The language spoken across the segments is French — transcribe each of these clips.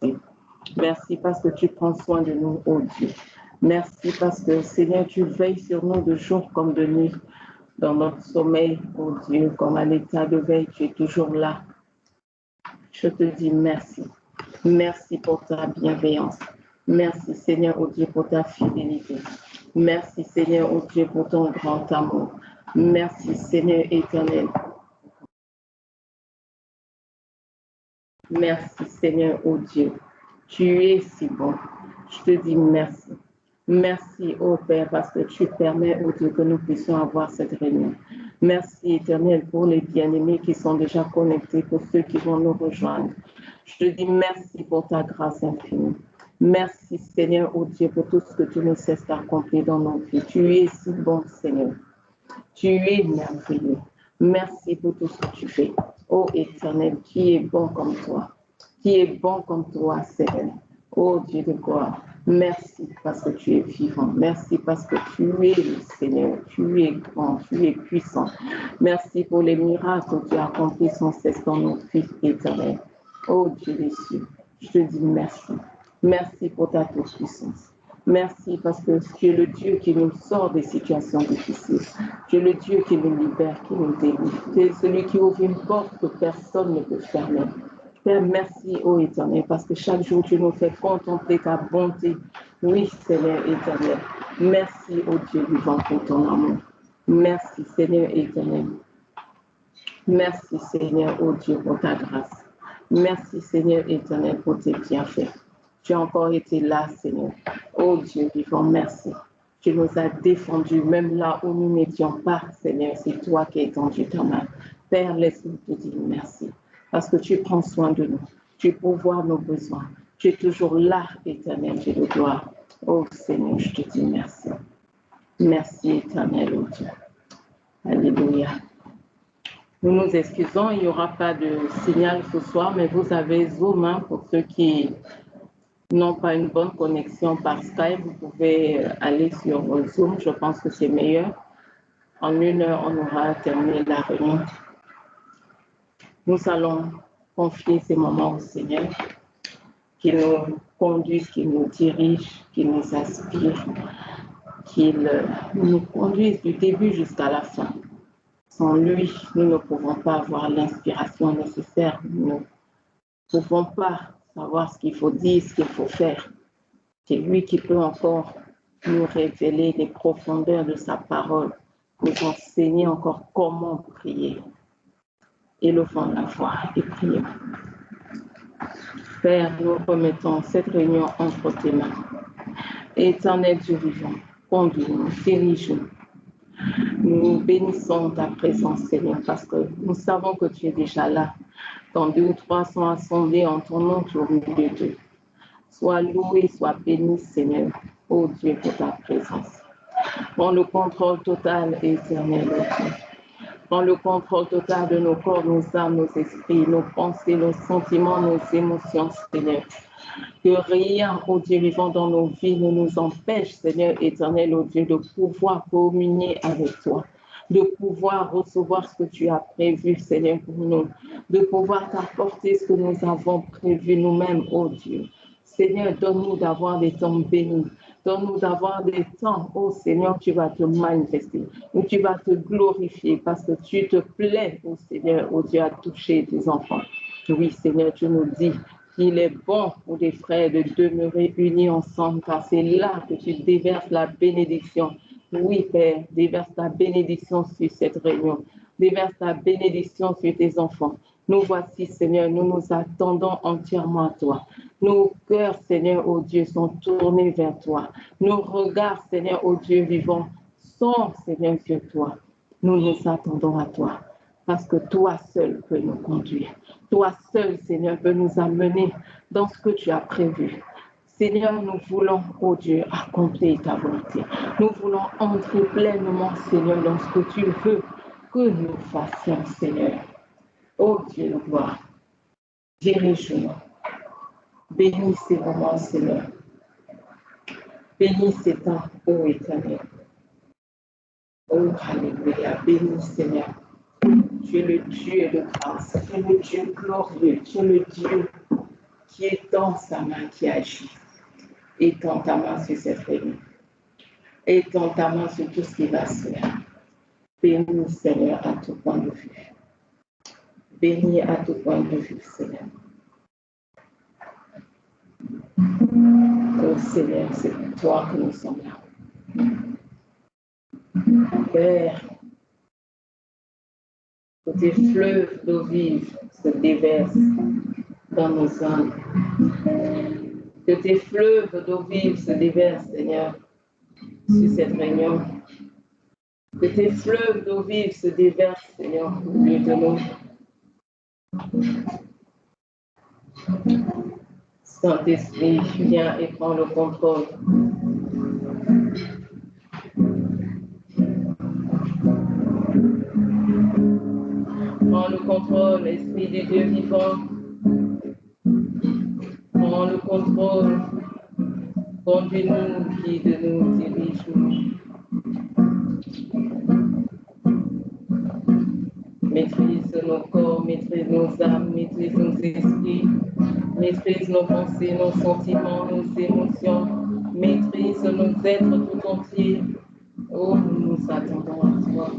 Dieu. Merci parce que tu prends soin de nous, oh Dieu. Merci parce que, Seigneur, tu veilles sur nous de jour comme de nuit. Dans notre sommeil, oh Dieu, comme à l'état de veille, tu es toujours là. Je te dis merci. Merci pour ta bienveillance. Merci, Seigneur, oh Dieu, pour ta fidélité. Merci, Seigneur, oh Dieu, pour ton grand amour. Merci, Seigneur éternel. Merci, Seigneur, oh Dieu. Tu es si bon. Je te dis merci. Merci, oh Père, parce que tu permets, oh Dieu, que nous puissions avoir cette réunion. Merci, éternel, pour les bien-aimés qui sont déjà connectés, pour ceux qui vont nous rejoindre. Je te dis merci pour ta grâce infinie. Merci, Seigneur, oh Dieu, pour tout ce que tu ne cesses d'accomplir dans nos vies. Tu es si bon, Seigneur. Tu es merveilleux. Merci pour tout ce que tu fais. Oh éternel, qui est bon comme toi. Qui est bon comme toi, Seigneur. Oh Dieu de gloire. Merci parce que tu es vivant. Merci parce que tu es le Seigneur. Tu es grand, tu es puissant. Merci pour les miracles que tu as accomplis sans cesse dans nos vies éternelles. Oh Dieu des cieux, je te dis merci. Merci pour ta toute-puissance. Merci parce que tu es le Dieu qui nous sort des situations difficiles. Tu es le Dieu qui nous libère, qui nous délivre. Tu es celui qui ouvre une porte que personne ne peut fermer. Père, merci, ô éternel, parce que chaque jour tu nous fais contempler ta bonté. Oui, Seigneur éternel. Merci, ô Dieu vivant, pour ton amour. Merci, Seigneur éternel. Merci, Seigneur, ô Dieu, pour ta grâce. Merci, Seigneur éternel, pour tes bienfaits. Tu as encore été là, Seigneur. Oh Dieu vivant, merci. Tu nous as défendus, même là où nous n'étions pas, Seigneur. C'est toi qui as étendu ta main. Père, laisse-nous te dire merci. Parce que tu prends soin de nous. Tu pourvois nos besoins. Tu es toujours là, éternel, Dieu de gloire. Oh Seigneur, je te dis merci. Merci, éternel, oh Dieu. Alléluia. Nous nous excusons, il n'y aura pas de signal ce soir, mais vous avez Zoom pour ceux qui n'ont pas une bonne connexion par Skype. Vous pouvez aller sur Zoom, je pense que c'est meilleur. En 1 heure, on aura terminé la réunion. Nous allons confier ces moments au Seigneur, qu'il nous conduise, qu'il nous dirige, qu'il nous inspire, qu'il nous conduise du début jusqu'à la fin. Sans lui, nous ne pouvons pas avoir l'inspiration nécessaire. Nous ne pouvons pas savoir ce qu'il faut dire, ce qu'il faut faire. C'est lui qui peut encore nous révéler les profondeurs de sa parole, nous enseigner encore comment prier. Élevons la voix et prions. Père, nous remettons cette réunion entre tes mains. Éternel Dieu vivant, conduis-nous, dirige-nous. Nous bénissons ta présence, Seigneur, parce que nous savons que tu es déjà là. Quand 2 ou 3 sont assemblés en ton nom, tu es au milieu d'eux. Sois loué, sois béni, Seigneur, ô Dieu, pour ta présence. Prends le contrôle total, éternel, ô Dieu. Prends le contrôle total de nos corps, nos âmes, nos esprits, nos pensées, nos sentiments, nos émotions, Seigneur. Que rien, ô Dieu vivant dans nos vies, ne nous empêche, Seigneur éternel, ô Dieu, de pouvoir communier avec toi, de pouvoir recevoir ce que tu as prévu, Seigneur, pour nous, de pouvoir t'apporter ce que nous avons prévu nous-mêmes, ô Dieu. Seigneur, donne-nous d'avoir des temps bénis. Donne-nous d'avoir des temps, oh Seigneur, tu vas te manifester, où tu vas te glorifier parce que tu te plais, oh Seigneur, oh Dieu, à toucher tes enfants. Oui, Seigneur, tu nous dis qu'il est bon pour les frères de demeurer unis ensemble car c'est là que tu déverses la bénédiction. Oui, Père, déverse ta bénédiction sur cette réunion. Déverse ta bénédiction sur tes enfants. Nous voici, Seigneur, nous nous attendons entièrement à toi. Nos cœurs, Seigneur, ô Dieu, sont tournés vers toi. Nos regards, Seigneur, ô Dieu vivant, sont, Seigneur, sur toi. Nous nous attendons à toi, parce que toi seul peux nous conduire. Toi seul, Seigneur, peux nous amener dans ce que tu as prévu. Seigneur, nous voulons, ô Dieu, accomplir ta volonté. Nous voulons entrer pleinement, Seigneur, dans ce que tu veux que nous fassions, Seigneur. Ô Dieu de gloire, dirige-nous. Bénis ces moments, Seigneur. Bénis ces temps, ô éternel. Oh, alléluia. Bénis, Seigneur. Tu es le Dieu de grâce. Tu es le Dieu glorieux. Tu es le Dieu qui étend sa main, qui agit. Étends ta main sur cette réunion. Étends ta main sur tout ce qui va se faire. Bénis, Seigneur, à tout point de vue. Bénis à tout point de vue, Seigneur. Oh Seigneur, c'est pour toi que nous sommes là. Père, que tes fleuves d'eau vive se déversent dans nos âmes. Que tes fleuves d'eau vive se déversent, Seigneur, sur cette réunion. Que tes fleuves d'eau vive se déversent, Seigneur, au milieu de nous. Saint-Esprit, viens et prends le contrôle. Prends le contrôle, Esprit du Dieu vivant. Prends le contrôle. Conduis-nous, guide-nous, dirige-nous. Maîtrise nos corps, maîtrise nos âmes, maîtrise nos esprits, maîtrise nos pensées, nos sentiments, nos émotions, maîtrise nos êtres tout entiers. Oh, nous nous attendons à toi.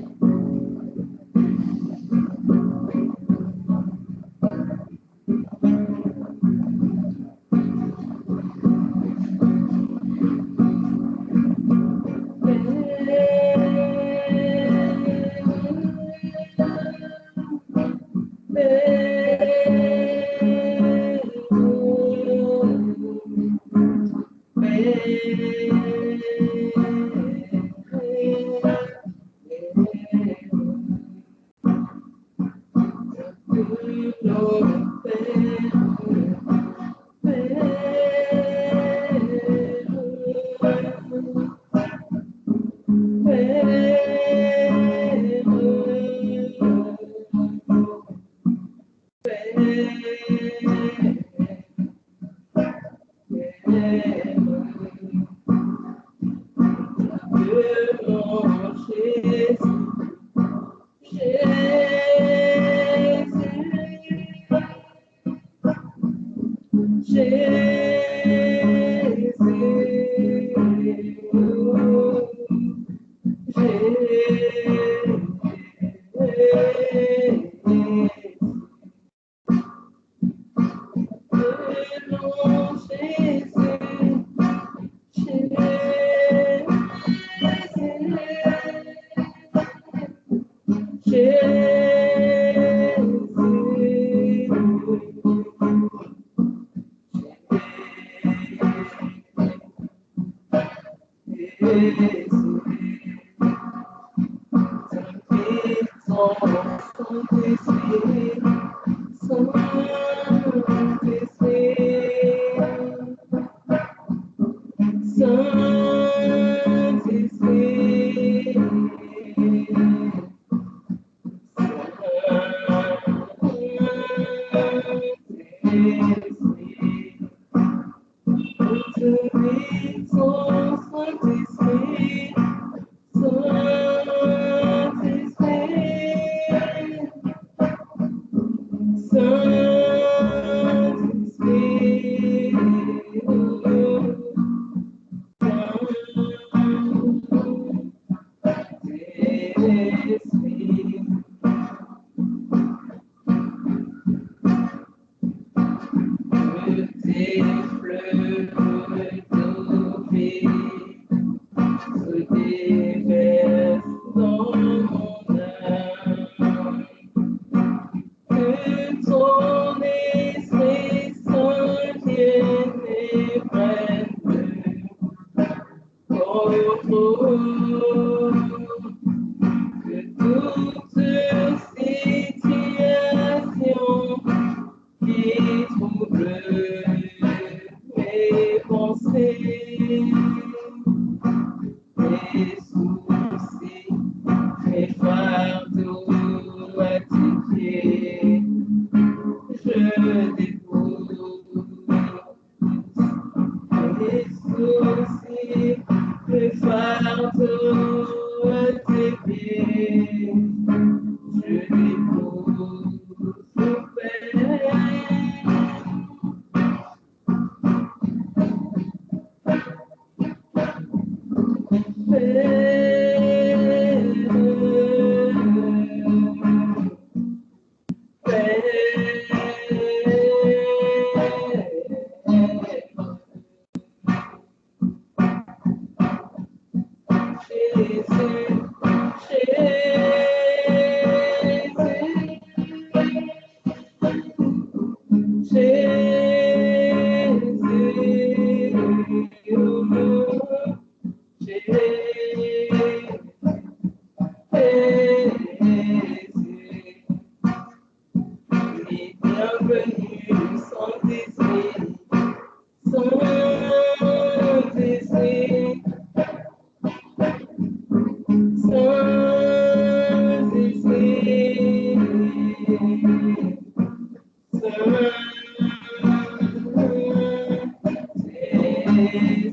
Viens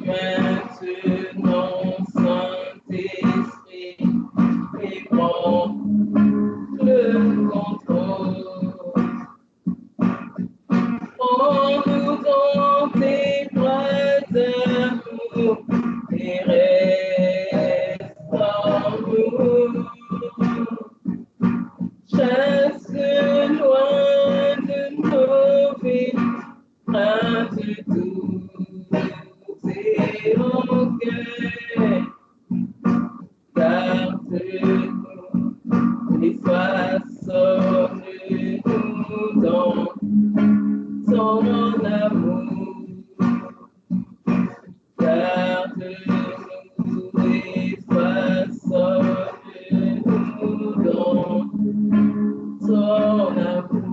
maintenant, Saint-Esprit, et prends le contrôle. Prends-nous dans tes bras d'amour et restaure-nous. Chasse loin de nos vies, crainte tous et orgueil. Garde-nous et façonne-nous dans ton amour. Garde-nous et façonne-nous dans ton amour.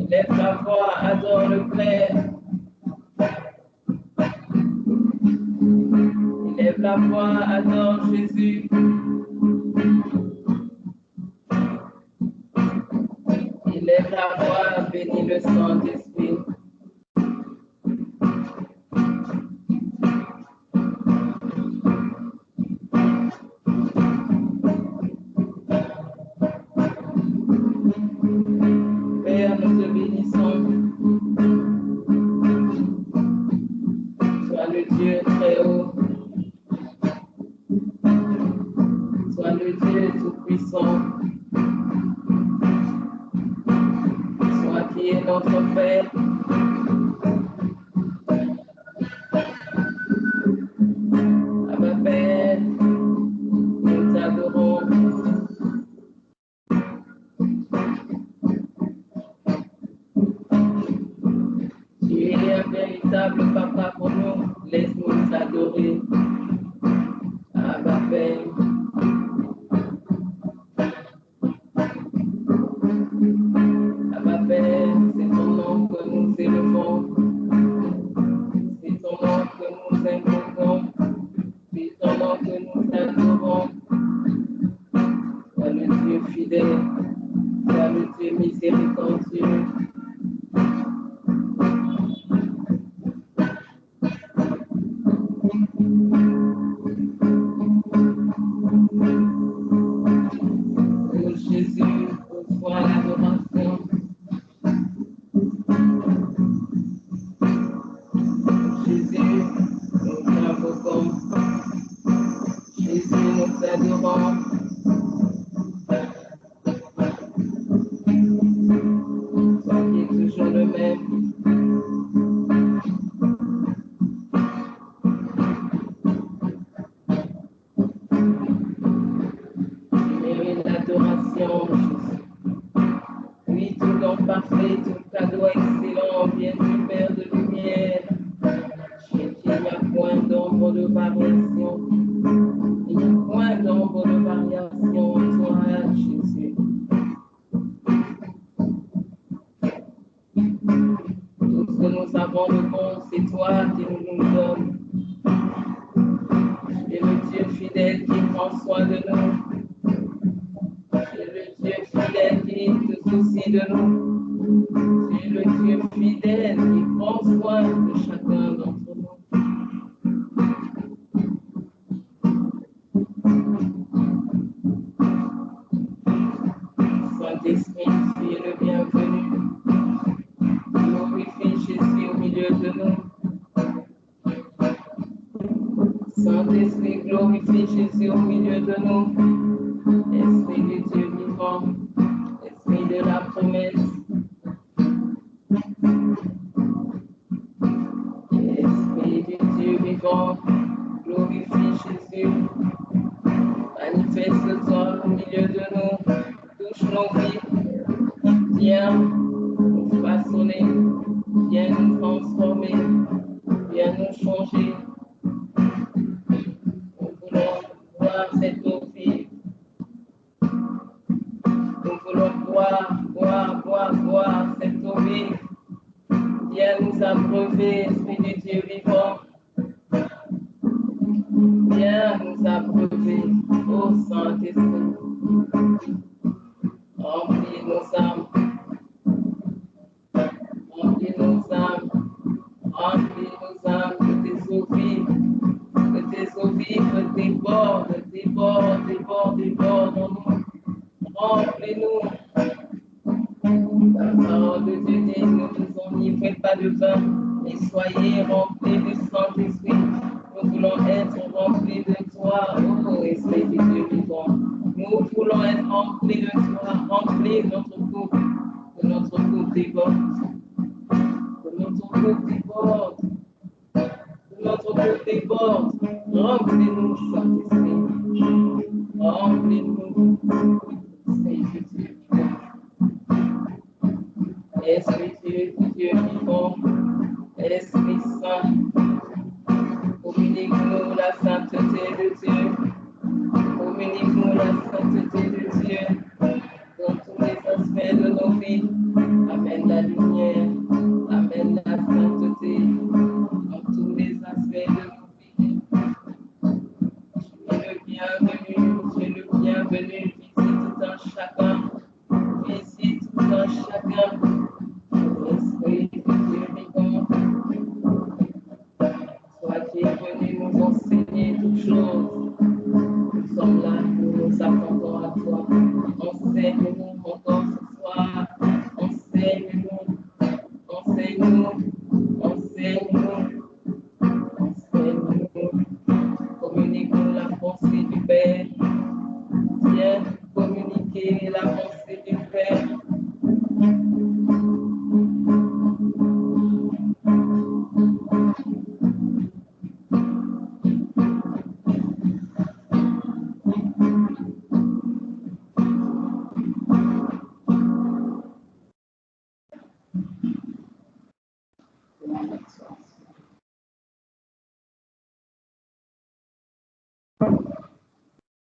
Lève la voix, adore le Père. Lève la voix, adore Jésus. Lève la voix, bénis le Saint-Esprit. Père, nous te bénissons. Sois le Dieu très haut. Sois le Dieu tout-puissant. Sois qui est notre Père. Abba Père, nous t'adorons. Tu es un véritable papa pour nous. Laisse-nous t'adorer. Abba Père. Abba Père, c'est ton nom que nous élevons. C'est ton nom que nous invoquons. C'est ton nom que nous adorons. Sois le Dieu fidèle. Sois le Dieu miséricordieux. Oh Jésus, reçois l'adoration. Jésus, nous t'invoquons. Jésus, nous t'adorons. Toi qui es toujours le même. Tu mérites l'adoration, Jésus. Oui, tout don parfait, tout cadeau excellent vient du Père de lumière. Chez qui il n'y a point d'ombre de variation. Il n'y a point d'ombre de variation en toi, Jésus. Tout ce que nous avons de bon, c'est toi qui nous donnes. Tu es le Dieu fidèle qui prend soin de nous. Tu es le Dieu fidèle qui te soucie de nous. Tu es le Dieu fidèle qui prend soin milieu de nous. Saint-Esprit, glorifie Jésus au milieu de nous. Esprit du Dieu vivant, Esprit de la promesse. Esprit du Dieu vivant, glorifie Jésus. Manifeste-toi au milieu de nous. Touche nos vies. Viens nous façonner. Viens nous transformer. Viens nous changer. Nous voulons voir cette eau vive. Nous voulons boire cette eau vive. Viens nous abreuver, Esprit du Dieu vivant. Viens nous abreuver, ô Saint-Esprit. Remplis nos âmes. Remplis nos âmes. Remplis nos âmes de tes eaux vives. Que tes eaux vives débordent en nous. Remplis-nous. La parole de Dieu dit, ne vous enivrez pas de vin, mais soyez remplis du Saint-Esprit. Nous voulons être remplis de toi, ô Esprit du Dieu vivant. Nous voulons être remplis de toi, remplis notre coupe, que notre coupe déborde. Que notre coupe déborde. Que notre coupe déborde. Remplis-nous, Saint-Esprit. Remplis-nous, Esprit du Dieu vivant. Esprit du Dieu vivant, Esprit Saint, communique-nous la sainteté de Dieu, communique-nous la sainteté de Dieu dans tous les aspects de nos vies. Amène la lumière, amène la sainteté dans tous les aspects de nos vies. Tu es le bienvenu, visite tout un chacun, visite tout un chacun. Esprit du Dieu vivant, sois-tu venu nous enseigner toutes choses. Nous sommes là, nous nous attendons à toi. Enseigne-nous encore ce soir. Enseigne-nous, enseigne-nous, enseigne-nous, enseigne-nous. Communique-nous la pensée du Père. Viens communiquer la pensée du Père.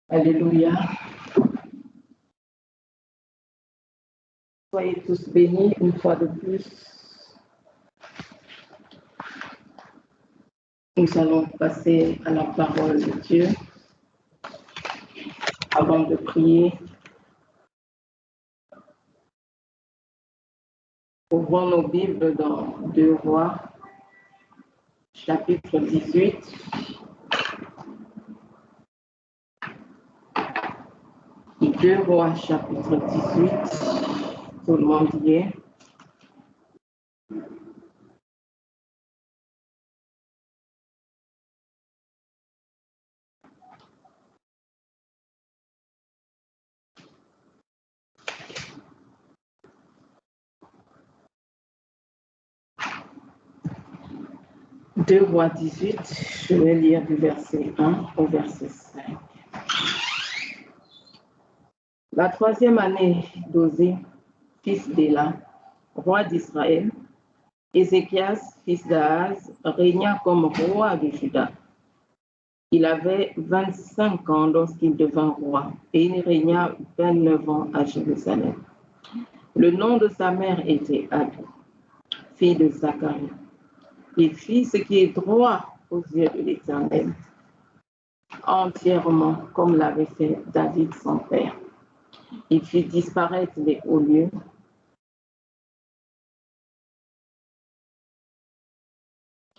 Alléluia. Soyez tous bénis une fois de plus. Nous allons passer à la parole de Dieu. Avant de prier, ouvrons nos Bibles dans 2 Rois, chapitre 18. Et 2 Rois, chapitre 18. Tout le monde y est. « 2 Rois 18, je vais lire du verset 1 au verset 5. La 3e année d'Osée, fils d'Éla, roi d'Israël, Ézéchias, fils d'Ahaz, régna comme roi de Juda. Il avait 25 ans lorsqu'il devint roi et il régna 29 ans à Jérusalem. Le nom de sa mère était Abi, fille de Zacharie. Il fit ce qui est droit aux yeux de l'Éternel, entièrement comme l'avait fait David son père. Il fit disparaître les hauts lieux,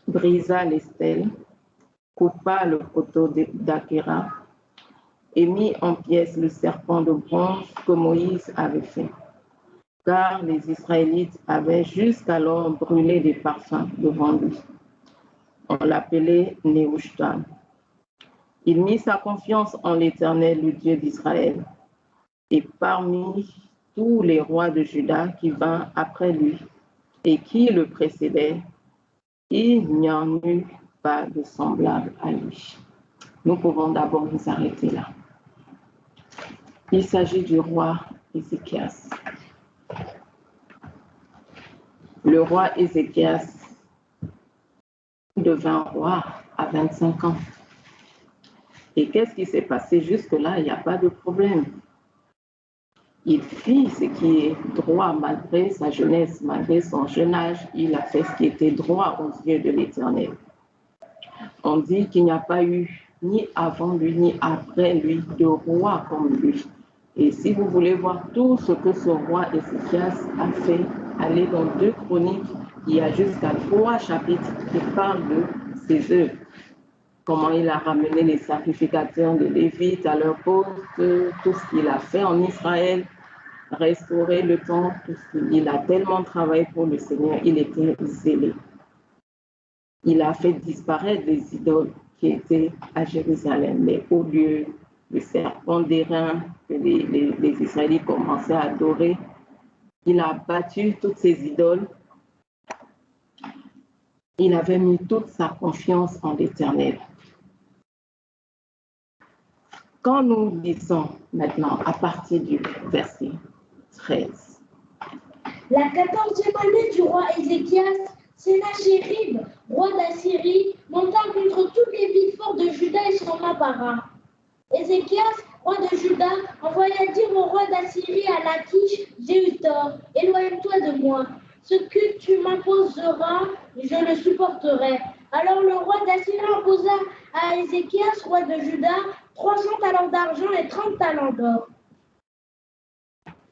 brisa les stèles, coupa le poteau d'Achéra et mit en pièces le serpent de bronze que Moïse avait fait. car les Israélites avaient jusqu'alors brûlé des parfums devant lui. On l'appelait Nehushtan. Il mit sa confiance en l'Éternel, le Dieu d'Israël. Et parmi tous les rois de Juda qui vinrent après lui et qui le précédaient, il n'y en eut pas de semblable à lui. Nous pouvons d'abord nous arrêter là. Il s'agit du roi Ézéchias. Le roi Ézéchias devint roi à 25 ans. Et qu'est-ce qui s'est passé jusque-là? Il n'y a pas de problème. Il fit ce qui est droit malgré sa jeunesse, malgré son jeune âge. Il a fait ce qui était droit aux yeux de l'Éternel. On dit qu'il n'y a pas eu ni avant lui, ni après lui, de roi comme lui. Et si vous voulez voir tout ce que ce roi Ézéchias a fait, allez dans 2 Chroniques, il y a jusqu'à 3 chapitres qui parlent de ses œuvres. Comment il a ramené les sacrificateurs de Lévites à leur poste, tout ce qu'il a fait en Israël, restaurer le temple. Il a tellement travaillé pour le Seigneur, il était zélé. Il a fait disparaître les idoles qui étaient à Jérusalem, les hauts lieux, le serpent d'airain que les Israélites commençaient à adorer. Il a battu toutes ces idoles. Il avait mis toute sa confiance en l'Éternel. Quand nous lisons maintenant à partir du verset 13. La 14e année du roi Ézéchias, Sénachérib, roi d'Assyrie, monta contre toutes les villes fortes de Juda et son apparat. Ézéchias, roi de Juda, envoya dire au roi d'Assyrie à Lachish, j'ai eu tort, éloigne-toi de moi. Ce que tu m'imposeras, je le supporterai. Alors le roi d'Assyrie imposa à Ézéchias, roi de Juda, 300 talents d'argent et 30 talents d'or.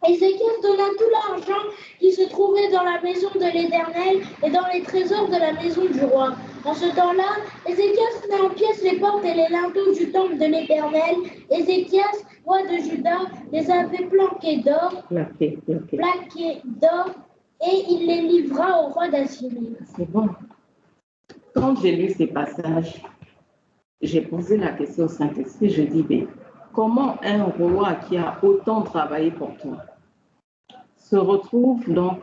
Ézéchias donna tout l'argent qui se trouvait dans la maison de l'Éternel et dans les trésors de la maison du roi. En ce temps-là, Ézéchias mit en pièces les portes et les linteaux du temple de l'Éternel. Ézéchias, roi de Juda, les avait plaqués d'or, et il les livra au roi d'Assyrie. C'est bon. Quand j'ai lu ces passages, j'ai posé la question au Saint-Esprit, je dis, mais comment un roi qui a autant travaillé pour toi se retrouve donc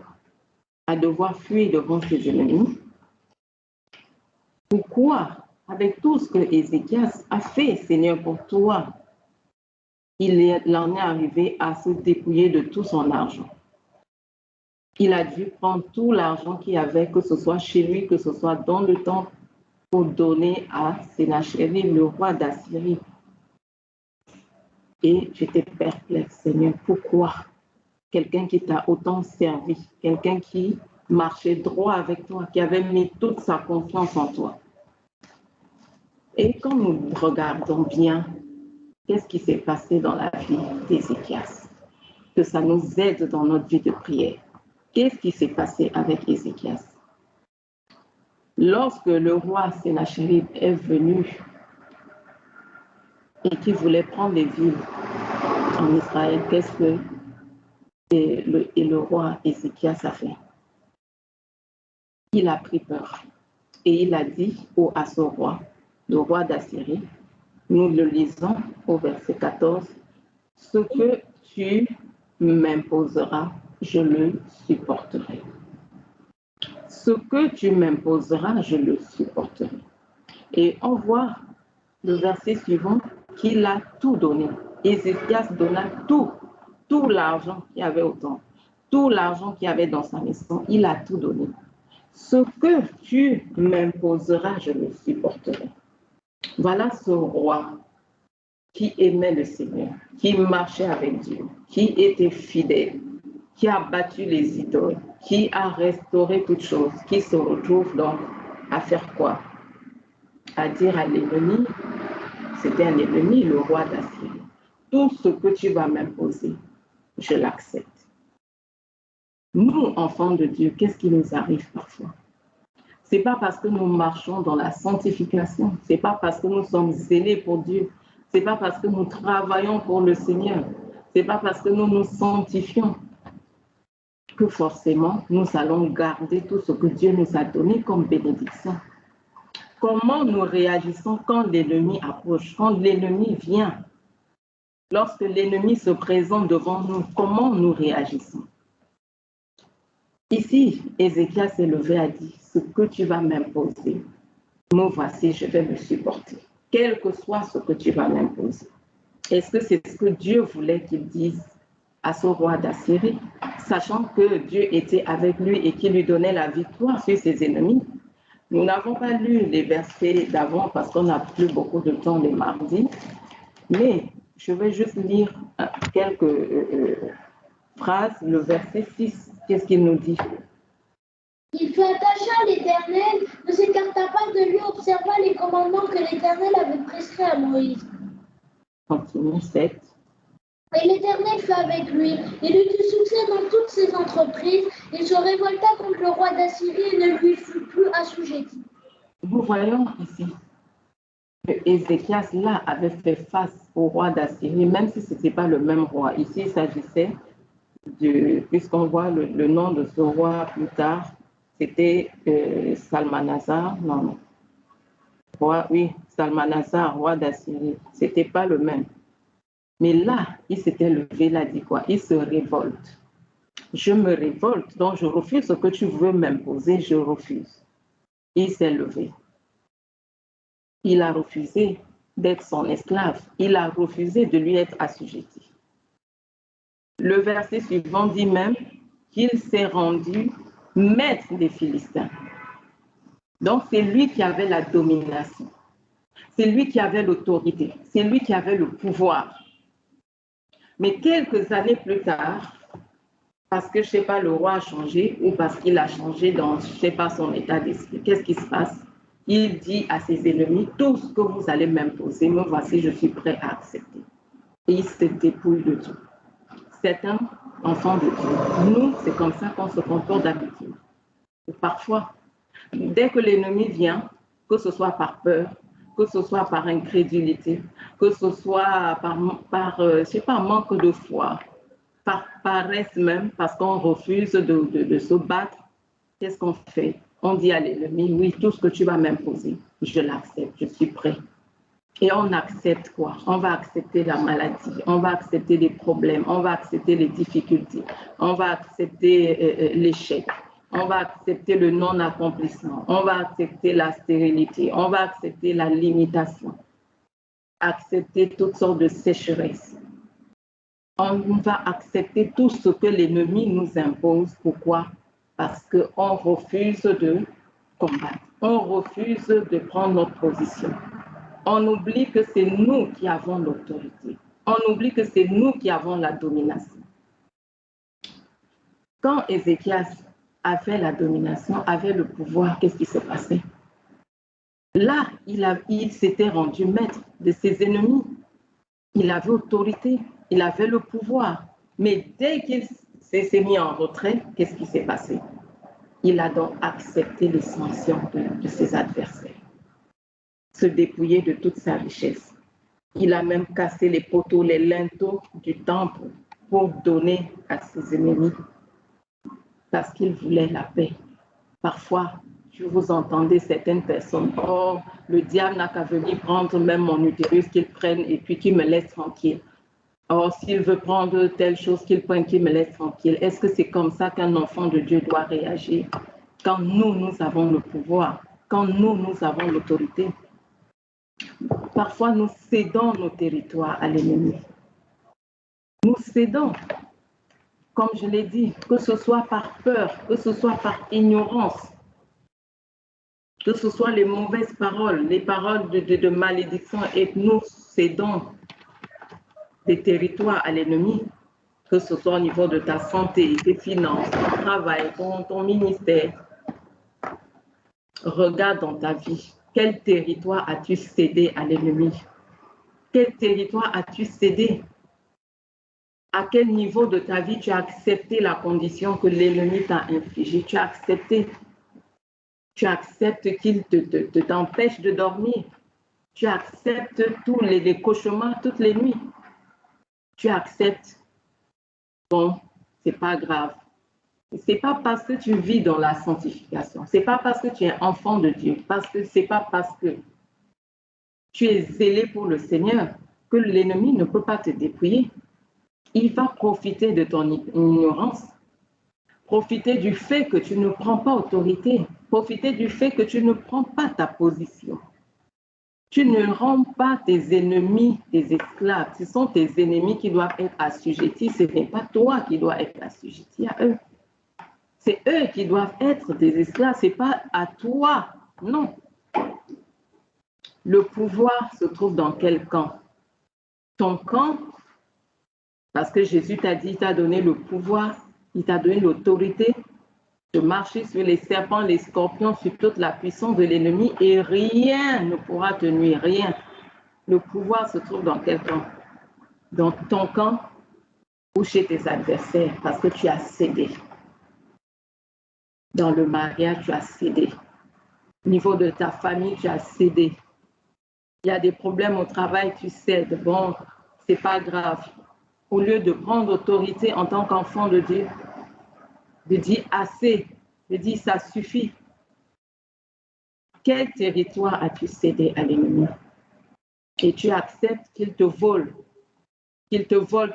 à devoir fuir devant ses ennemis? Pourquoi, avec tout ce que Ézéchias a fait, Seigneur, pour toi, il en est arrivé à se dépouiller de tout son argent? Il a dû prendre tout l'argent qu'il y avait, que ce soit chez lui, que ce soit dans le temple, pour donner à Sénachérib, le roi d'Assyrie. Et j'étais perplexe, Seigneur, pourquoi quelqu'un qui t'a autant servi, quelqu'un qui marchait droit avec toi, qui avait mis toute sa confiance en toi. Et quand nous regardons bien, qu'est-ce qui s'est passé dans la vie d'Ézéchias? Que ça nous aide dans notre vie de prière. Qu'est-ce qui s'est passé avec Ézéchias? Lorsque le roi Sénachérib est venu et qui voulait prendre les villes en Israël, qu'est-ce que le roi Ézéchias a fait? Il a pris peur et il a dit à son roi, le roi d'Assyrie, nous le lisons au verset 14, ce que tu m'imposeras, je le supporterai. Ce que tu m'imposeras, je le supporterai. Et on voit le verset suivant qu'il a tout donné. Ézéchias donna tout l'argent qu'il y avait au temple, tout l'argent qu'il y avait dans sa maison, il a tout donné. Ce que tu m'imposeras, je le supporterai. Voilà ce roi qui aimait le Seigneur, qui marchait avec Dieu, qui était fidèle, qui a battu les idoles, qui a restauré toutes choses, qui se retrouve donc à faire quoi? À dire à l'ennemi, c'était un ennemi, le roi d'Assyrie, tout ce que tu vas m'imposer, je l'accepte. Nous, enfants de Dieu, qu'est-ce qui nous arrive parfois? Ce n'est pas parce que nous marchons dans la sanctification, ce n'est pas parce que nous sommes zélés pour Dieu, ce n'est pas parce que nous travaillons pour le Seigneur, ce n'est pas parce que nous nous sanctifions que forcément, nous allons garder tout ce que Dieu nous a donné comme bénédiction. Comment nous réagissons quand l'ennemi approche, quand l'ennemi vient? Lorsque l'ennemi se présente devant nous, comment nous réagissons? Ici, Ézéchias s'est levé et a dit, ce que tu vas m'imposer, me voici, je vais me supporter, quel que soit ce que tu vas m'imposer. Est-ce que c'est ce que Dieu voulait qu'il dise à ce roi d'Assyrie, sachant que Dieu était avec lui et qu'il lui donnait la victoire sur ses ennemis? Nous n'avons pas lu les versets d'avant parce qu'on n'a plus beaucoup de temps les mardis, mais je vais juste lire quelques phrases. Le verset 6, qu'est-ce qu'il nous dit? Il fut attaché à l'Éternel, ne s'écarta pas de lui, observa les commandements que l'Éternel avait prescrits à Moïse. Continue, 7. Et l'Éternel fut avec lui. Il eut du succès dans toutes ses entreprises. Il se révolta contre le roi d'Assyrie et ne lui fut plus assujetti. Nous voyons ici que Ézéchias là avait fait face au roi d'Assyrie, même si ce n'était pas le même roi. Ici, il s'agissait puisqu'on voit le nom de ce roi plus tard, c'était Salmanasar, non. Salmanasar, roi d'Assyrie. Ce n'était pas le même. Mais là, il s'était levé, il a dit quoi? Il se révolte. Je me révolte, donc je refuse ce que tu veux m'imposer, je refuse. Il s'est levé. Il a refusé d'être son esclave. Il a refusé de lui être assujetti. Le verset suivant dit même qu'il s'est rendu maître des Philistins. Donc c'est lui qui avait la domination. C'est lui qui avait l'autorité. C'est lui qui avait le pouvoir. Mais quelques années plus tard, parce que, je ne sais pas, le roi a changé ou parce qu'il a changé dans, je ne sais pas, son état d'esprit, qu'est-ce qui se passe? Il dit à ses ennemis, tout ce que vous allez m'imposer, me voici, je suis prêt à accepter. Et il se dépouille de tout. C'est un enfant de Dieu. Nous, c'est comme ça qu'on se comporte d'habitude. Parfois, dès que l'ennemi vient, que ce soit par peur, que ce soit par incrédulité, que ce soit par je sais pas, manque de foi, par paresse même, parce qu'on refuse de se battre, qu'est-ce qu'on fait? On dit à l'ennemi, oui, tout ce que tu vas m'imposer, je l'accepte, je suis prêt. Et on accepte quoi? On va accepter la maladie, on va accepter les problèmes, on va accepter les difficultés, on va accepter l'échec, on va accepter le non-accomplissement, on va accepter la stérilité, on va accepter la limitation, accepter toutes sortes de sécheresses. On va accepter tout ce que l'ennemi nous impose. Pourquoi? Parce qu'on refuse de combattre, on refuse de prendre notre position. On oublie que c'est nous qui avons l'autorité. On oublie que c'est nous qui avons la domination. Quand Ézéchias avait la domination, avait le pouvoir, qu'est-ce qui se passait? Là, il s'était rendu maître de ses ennemis. Il avait autorité, il avait le pouvoir. Mais dès qu'il s'est mis en retrait, qu'est-ce qui s'est passé? Il a donc accepté les sanctions de ses adversaires, se dépouiller de toute sa richesse. Il a même cassé les poteaux, les linteaux du temple pour donner à ses ennemis parce qu'il voulait la paix. Parfois, je vous entendais certaines personnes, oh, le diable n'a qu'à venir prendre même mon utérus, qu'il prenne et puis qu'il me laisse tranquille. Or, s'il veut prendre telle chose, qu'il prenne, qu'il me laisse tranquille. Est-ce que c'est comme ça qu'un enfant de Dieu doit réagir? Quand nous avons le pouvoir, quand nous avons l'autorité, parfois nous cédons nos territoires à l'ennemi. Nous cédons, comme je l'ai dit, que ce soit par peur, que ce soit par ignorance, que ce soit les mauvaises paroles, les paroles de malédiction, et nous cédons des territoires à l'ennemi, que ce soit au niveau de ta santé, tes finances, ton travail, ton ministère. Regarde dans ta vie, quel territoire as-tu cédé à l'ennemi? Quel territoire as-tu cédé? À quel niveau de ta vie tu as accepté la condition que l'ennemi t'a infligée? Tu as accepté. Tu acceptes qu'il t'empêche de dormir. Tu acceptes tous les cauchemars toutes les nuits. Tu acceptes. Bon, c'est pas grave. Ce n'est pas parce que tu vis dans la sanctification, ce n'est pas parce que tu es enfant de Dieu, ce n'est pas parce que tu es zélé pour le Seigneur que l'ennemi ne peut pas te dépouiller. Il va profiter de ton ignorance, profiter du fait que tu ne prends pas autorité, profiter du fait que tu ne prends pas ta position. Tu ne rends pas tes ennemis des esclaves. Ce sont tes ennemis qui doivent être assujettis. Ce n'est pas toi qui dois être assujetti à eux. C'est eux qui doivent être des esclaves. Ce n'est pas à toi. Non. Le pouvoir se trouve dans quel camp? Ton camp, parce que Jésus t'a dit, il t'a donné le pouvoir, il t'a donné l'autorité de marcher sur les serpents, les scorpions, sur toute la puissance de l'ennemi et rien ne pourra te nuire, rien. Le pouvoir se trouve dans quel camp? Dans ton camp ou chez tes adversaires, parce que tu as cédé. Dans le mariage, tu as cédé. Au niveau de ta famille, tu as cédé. Il y a des problèmes au travail, tu cèdes. Bon, c'est pas grave. Au lieu de prendre autorité en tant qu'enfant de Dieu, de dire assez, de dire ça suffit. Quel territoire as-tu cédé à l'ennemi? Et tu acceptes qu'il te vole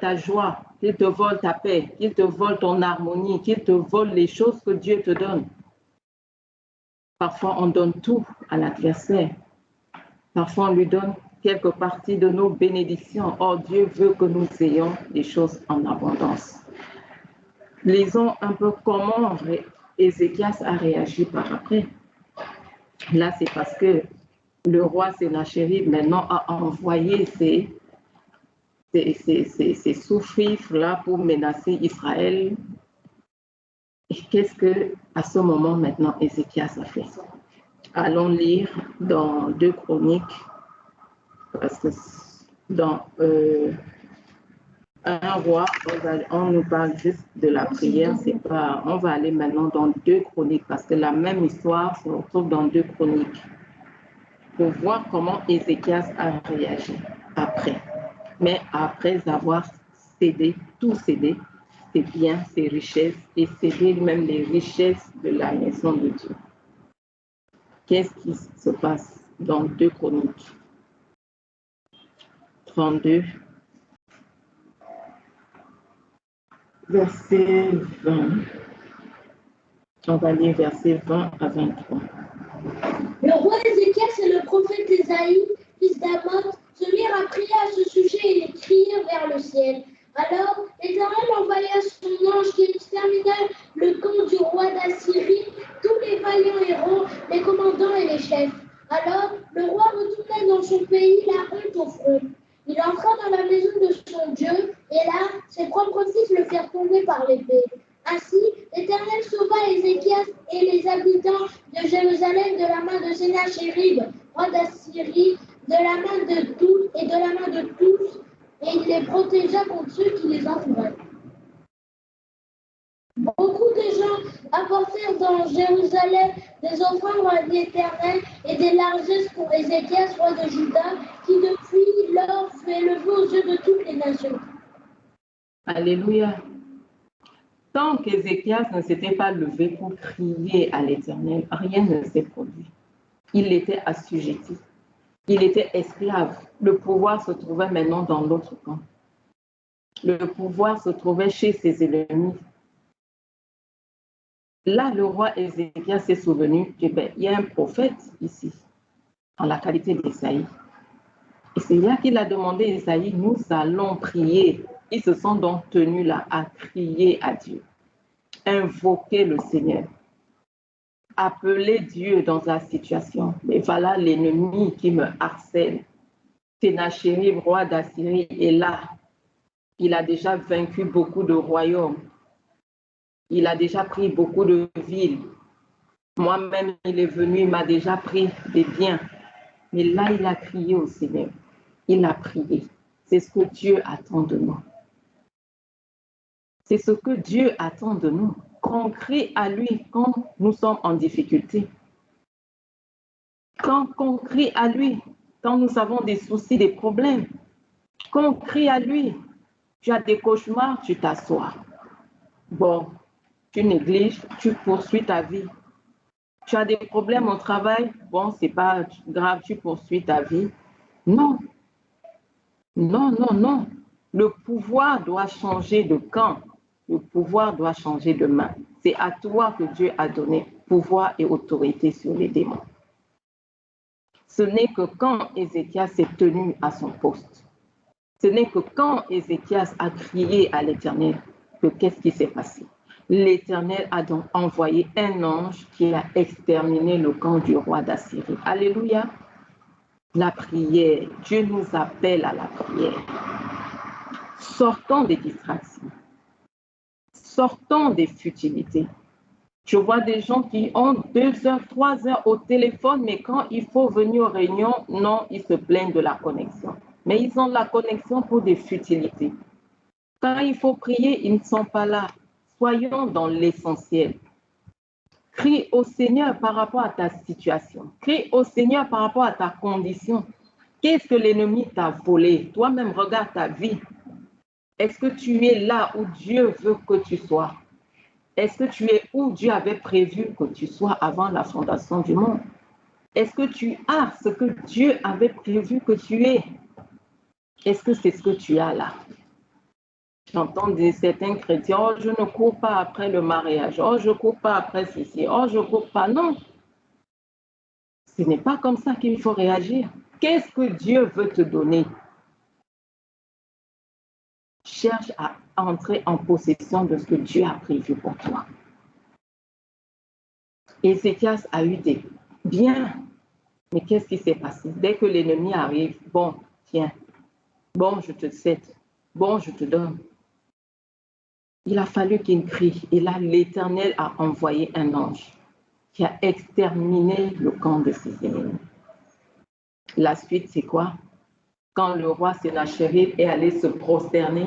ta joie, qu'il te vole ta paix, qu'il te vole ton harmonie, qu'il te vole les choses que Dieu te donne. Parfois, on donne tout à l'adversaire. Parfois, on lui donne quelques parties de nos bénédictions. Or, Dieu veut que nous ayons des choses en abondance. Lisons un peu comment Ézéchias a réagi par après. Là, c'est parce que le roi Sénachérib maintenant a envoyé ces sous-fifres-là pour menacer Israël. Et qu'est-ce que, à ce moment maintenant, Ézéchias a fait? Allons lire dans 2 Chroniques, parce que dans 1 roi, on nous parle juste de la prière, c'est pas, on va aller maintenant dans 2 Chroniques, parce que la même histoire se retrouve dans 2 Chroniques, pour voir comment Ézéchias a réagi après. Mais après avoir cédé, tout cédé, ses biens, ses richesses, et cédé même les richesses de la maison de Dieu. Qu'est-ce qui se passe dans 2 Chroniques 32, verset 20. On va lire verset 20 à 23. Le roi Ézéchias et le prophète Ésaïe, fils d'Amoz, se mirent à prier à ce sujet et les crièrent vers le ciel. Alors l'Éternel envoya son ange qui extermina le camp du roi d'Assyrie, tous les vaillants héros, les commandants et les chefs. Alors le roi retourna dans son pays, la honte au front. Il entra dans la maison de son Dieu, et là, ses propres fils le firent tomber par l'épée. Ainsi, l'Éternel sauva Ézéchias et les habitants de Jérusalem de la main de Sénachérib, roi d'Assyrie, de la main de tous et de la main de tous, et il les protégea contre ceux qui les entouraient. Beaucoup de gens apportèrent dans Jérusalem des offrandes à l'Éternel et des largesses pour Ézéchias, roi de Juda, qui depuis lors fut élevé aux yeux de toutes les nations. Alléluia. Tant qu'Ézéchias ne s'était pas levé pour crier à l'Éternel, rien ne s'est produit. Il était assujetti. Il était esclave. Le pouvoir se trouvait maintenant dans l'autre camp. Le pouvoir se trouvait chez ses ennemis. Là, le roi Ézéchias s'est souvenu qu'il y a un prophète ici, en la qualité d'Ésaïe. Et c'est là qu'il a demandé à Ésaïe, nous allons prier. Ils se sont donc tenus là à crier à Dieu, invoquer le Seigneur, appeler Dieu dans la situation. Mais voilà l'ennemi qui me harcèle. Sénachérib, roi d'Assyrie, est là. Il a déjà vaincu beaucoup de royaumes. Il a déjà pris beaucoup de villes. Moi-même, il est venu, il m'a déjà pris des biens. Mais là, il a crié au Seigneur. Il a prié. C'est ce que Dieu attend de nous. C'est ce que Dieu attend de nous. Qu'on crie à lui quand nous sommes en difficulté. Qu'on crie à lui quand nous avons des soucis, des problèmes. Qu'on crie à lui. Tu as des cauchemars, tu t'assois. Bon, tu négliges, tu poursuis ta vie. Tu as des problèmes au travail, bon, c'est pas grave, tu poursuis ta vie. Non, non, non, non. Le pouvoir doit changer de camp. Le pouvoir doit changer de main. C'est à toi que Dieu a donné pouvoir et autorité sur les démons. Ce n'est que quand Ézéchias s'est tenu à son poste, ce n'est que quand Ézéchias a crié à l'Éternel que qu'est-ce qui s'est passé. L'Éternel a donc envoyé un ange qui a exterminé le camp du roi d'Assyrie. Alléluia. La prière, Dieu nous appelle à la prière. Sortons des distractions. Sortons des futilités. Je vois des gens qui ont 2 heures, 3 heures au téléphone, mais quand il faut venir aux réunions, non, ils se plaignent de la connexion. Mais ils ont la connexion pour des futilités. Quand il faut prier, ils ne sont pas là. Soyons dans l'essentiel. Crie au Seigneur par rapport à ta situation. Crie au Seigneur par rapport à ta condition. Qu'est-ce que l'ennemi t'a volé? Toi-même, regarde ta vie. Est-ce que tu es là où Dieu veut que tu sois? Est-ce que tu es où Dieu avait prévu que tu sois avant la fondation du monde? Est-ce que tu as ce que Dieu avait prévu que tu aies? Est-ce que c'est ce que tu as là? J'entends certains chrétiens, oh, je ne cours pas après le mariage, oh, je ne cours pas après ceci, oh, je ne cours pas. Non, ce n'est pas comme ça qu'il faut réagir. Qu'est-ce que Dieu veut te donner? Cherche à entrer en possession de ce que Dieu a prévu pour toi. Ézéchias a eu des biens, mais qu'est-ce qui s'est passé? Dès que l'ennemi arrive, bon, tiens, bon, je te cède, bon, je te donne. Il a fallu qu'il crie, et là, l'Éternel a envoyé un ange qui a exterminé le camp de ses ennemis. La suite, c'est quoi? Quand le roi Sénachérib est allé se prosterner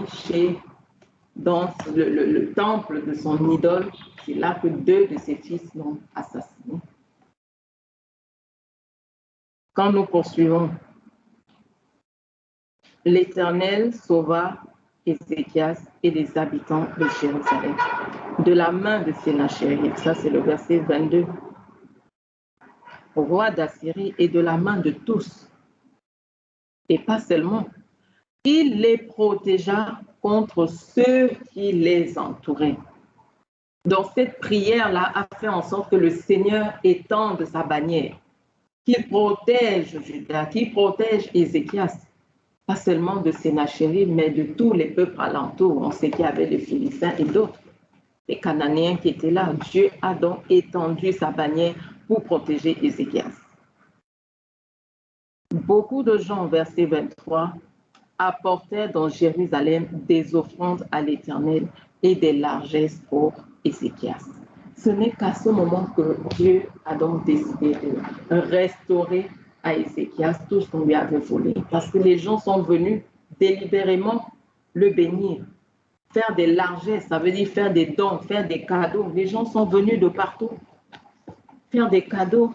dans le temple de son idole, c'est là que 2 de ses fils l'ont assassiné. Quand nous poursuivons, l'Éternel sauva Ézéchias et les habitants de Jérusalem de la main de Sénachérib. Ça, c'est le verset 22. Au roi d'Assyrie et de la main de tous. Et pas seulement. Il les protégea contre ceux qui les entouraient. Donc, cette prière-là a fait en sorte que le Seigneur étende sa bannière, qu'il protège Juda, qu'il protège Ézéchias, pas seulement de Sénachérib, mais de tous les peuples alentours. On sait qu'il y avait les Philistins et d'autres, les Cananéens qui étaient là. Dieu a donc étendu sa bannière pour protéger Ézéchias. Beaucoup de gens, verset 23, apportèrent dans Jérusalem des offrandes à l'Éternel et des largesses pour Ézéchias. Ce n'est qu'à ce moment que Dieu a donc décidé de restaurer à Ézéchias tout ce qu'on lui avait volé. Parce que les gens sont venus délibérément le bénir. Faire des largesses, ça veut dire faire des dons, faire des cadeaux. Les gens sont venus de partout. Faire des cadeaux,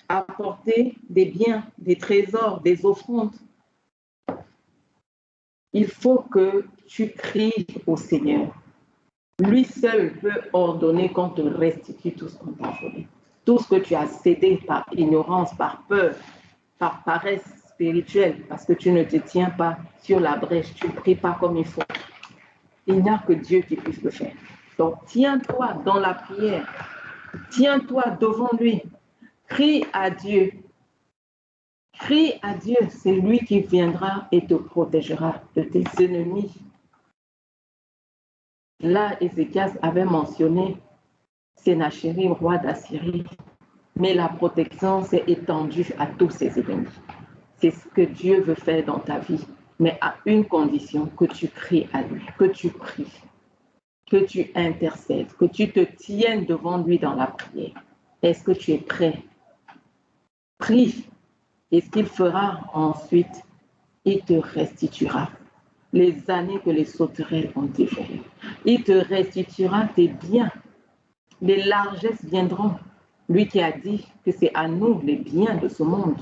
apporter des biens, des trésors, des offrandes. Il faut que tu cries au Seigneur. Lui seul peut ordonner qu'on te restitue tout ce qu'on t'a volé. Tout ce que tu as cédé par ignorance, par peur, par paresse spirituelle, parce que tu ne te tiens pas sur la brèche, tu ne pries pas comme il faut. Il n'y a que Dieu qui puisse le faire. Donc, tiens-toi dans la prière. Tiens-toi devant lui. Crie à Dieu. Crie à Dieu, c'est lui qui viendra et te protégera de tes ennemis. Là, Ézéchias avait mentionné Sénachérib, roi d'Assyrie, mais la protection s'est étendue à tous ses ennemis. C'est ce que Dieu veut faire dans ta vie, mais à une condition, que tu cries à lui, que tu pries, que tu intercèdes, que tu te tiennes devant lui dans la prière. Est-ce que tu es prêt? Prie. Et ce qu'il fera ensuite, il te restituera les années que les sauterelles ont dévorées. Il te restituera tes biens. Les largesses viendront. Lui qui a dit que c'est à nous les biens de ce monde.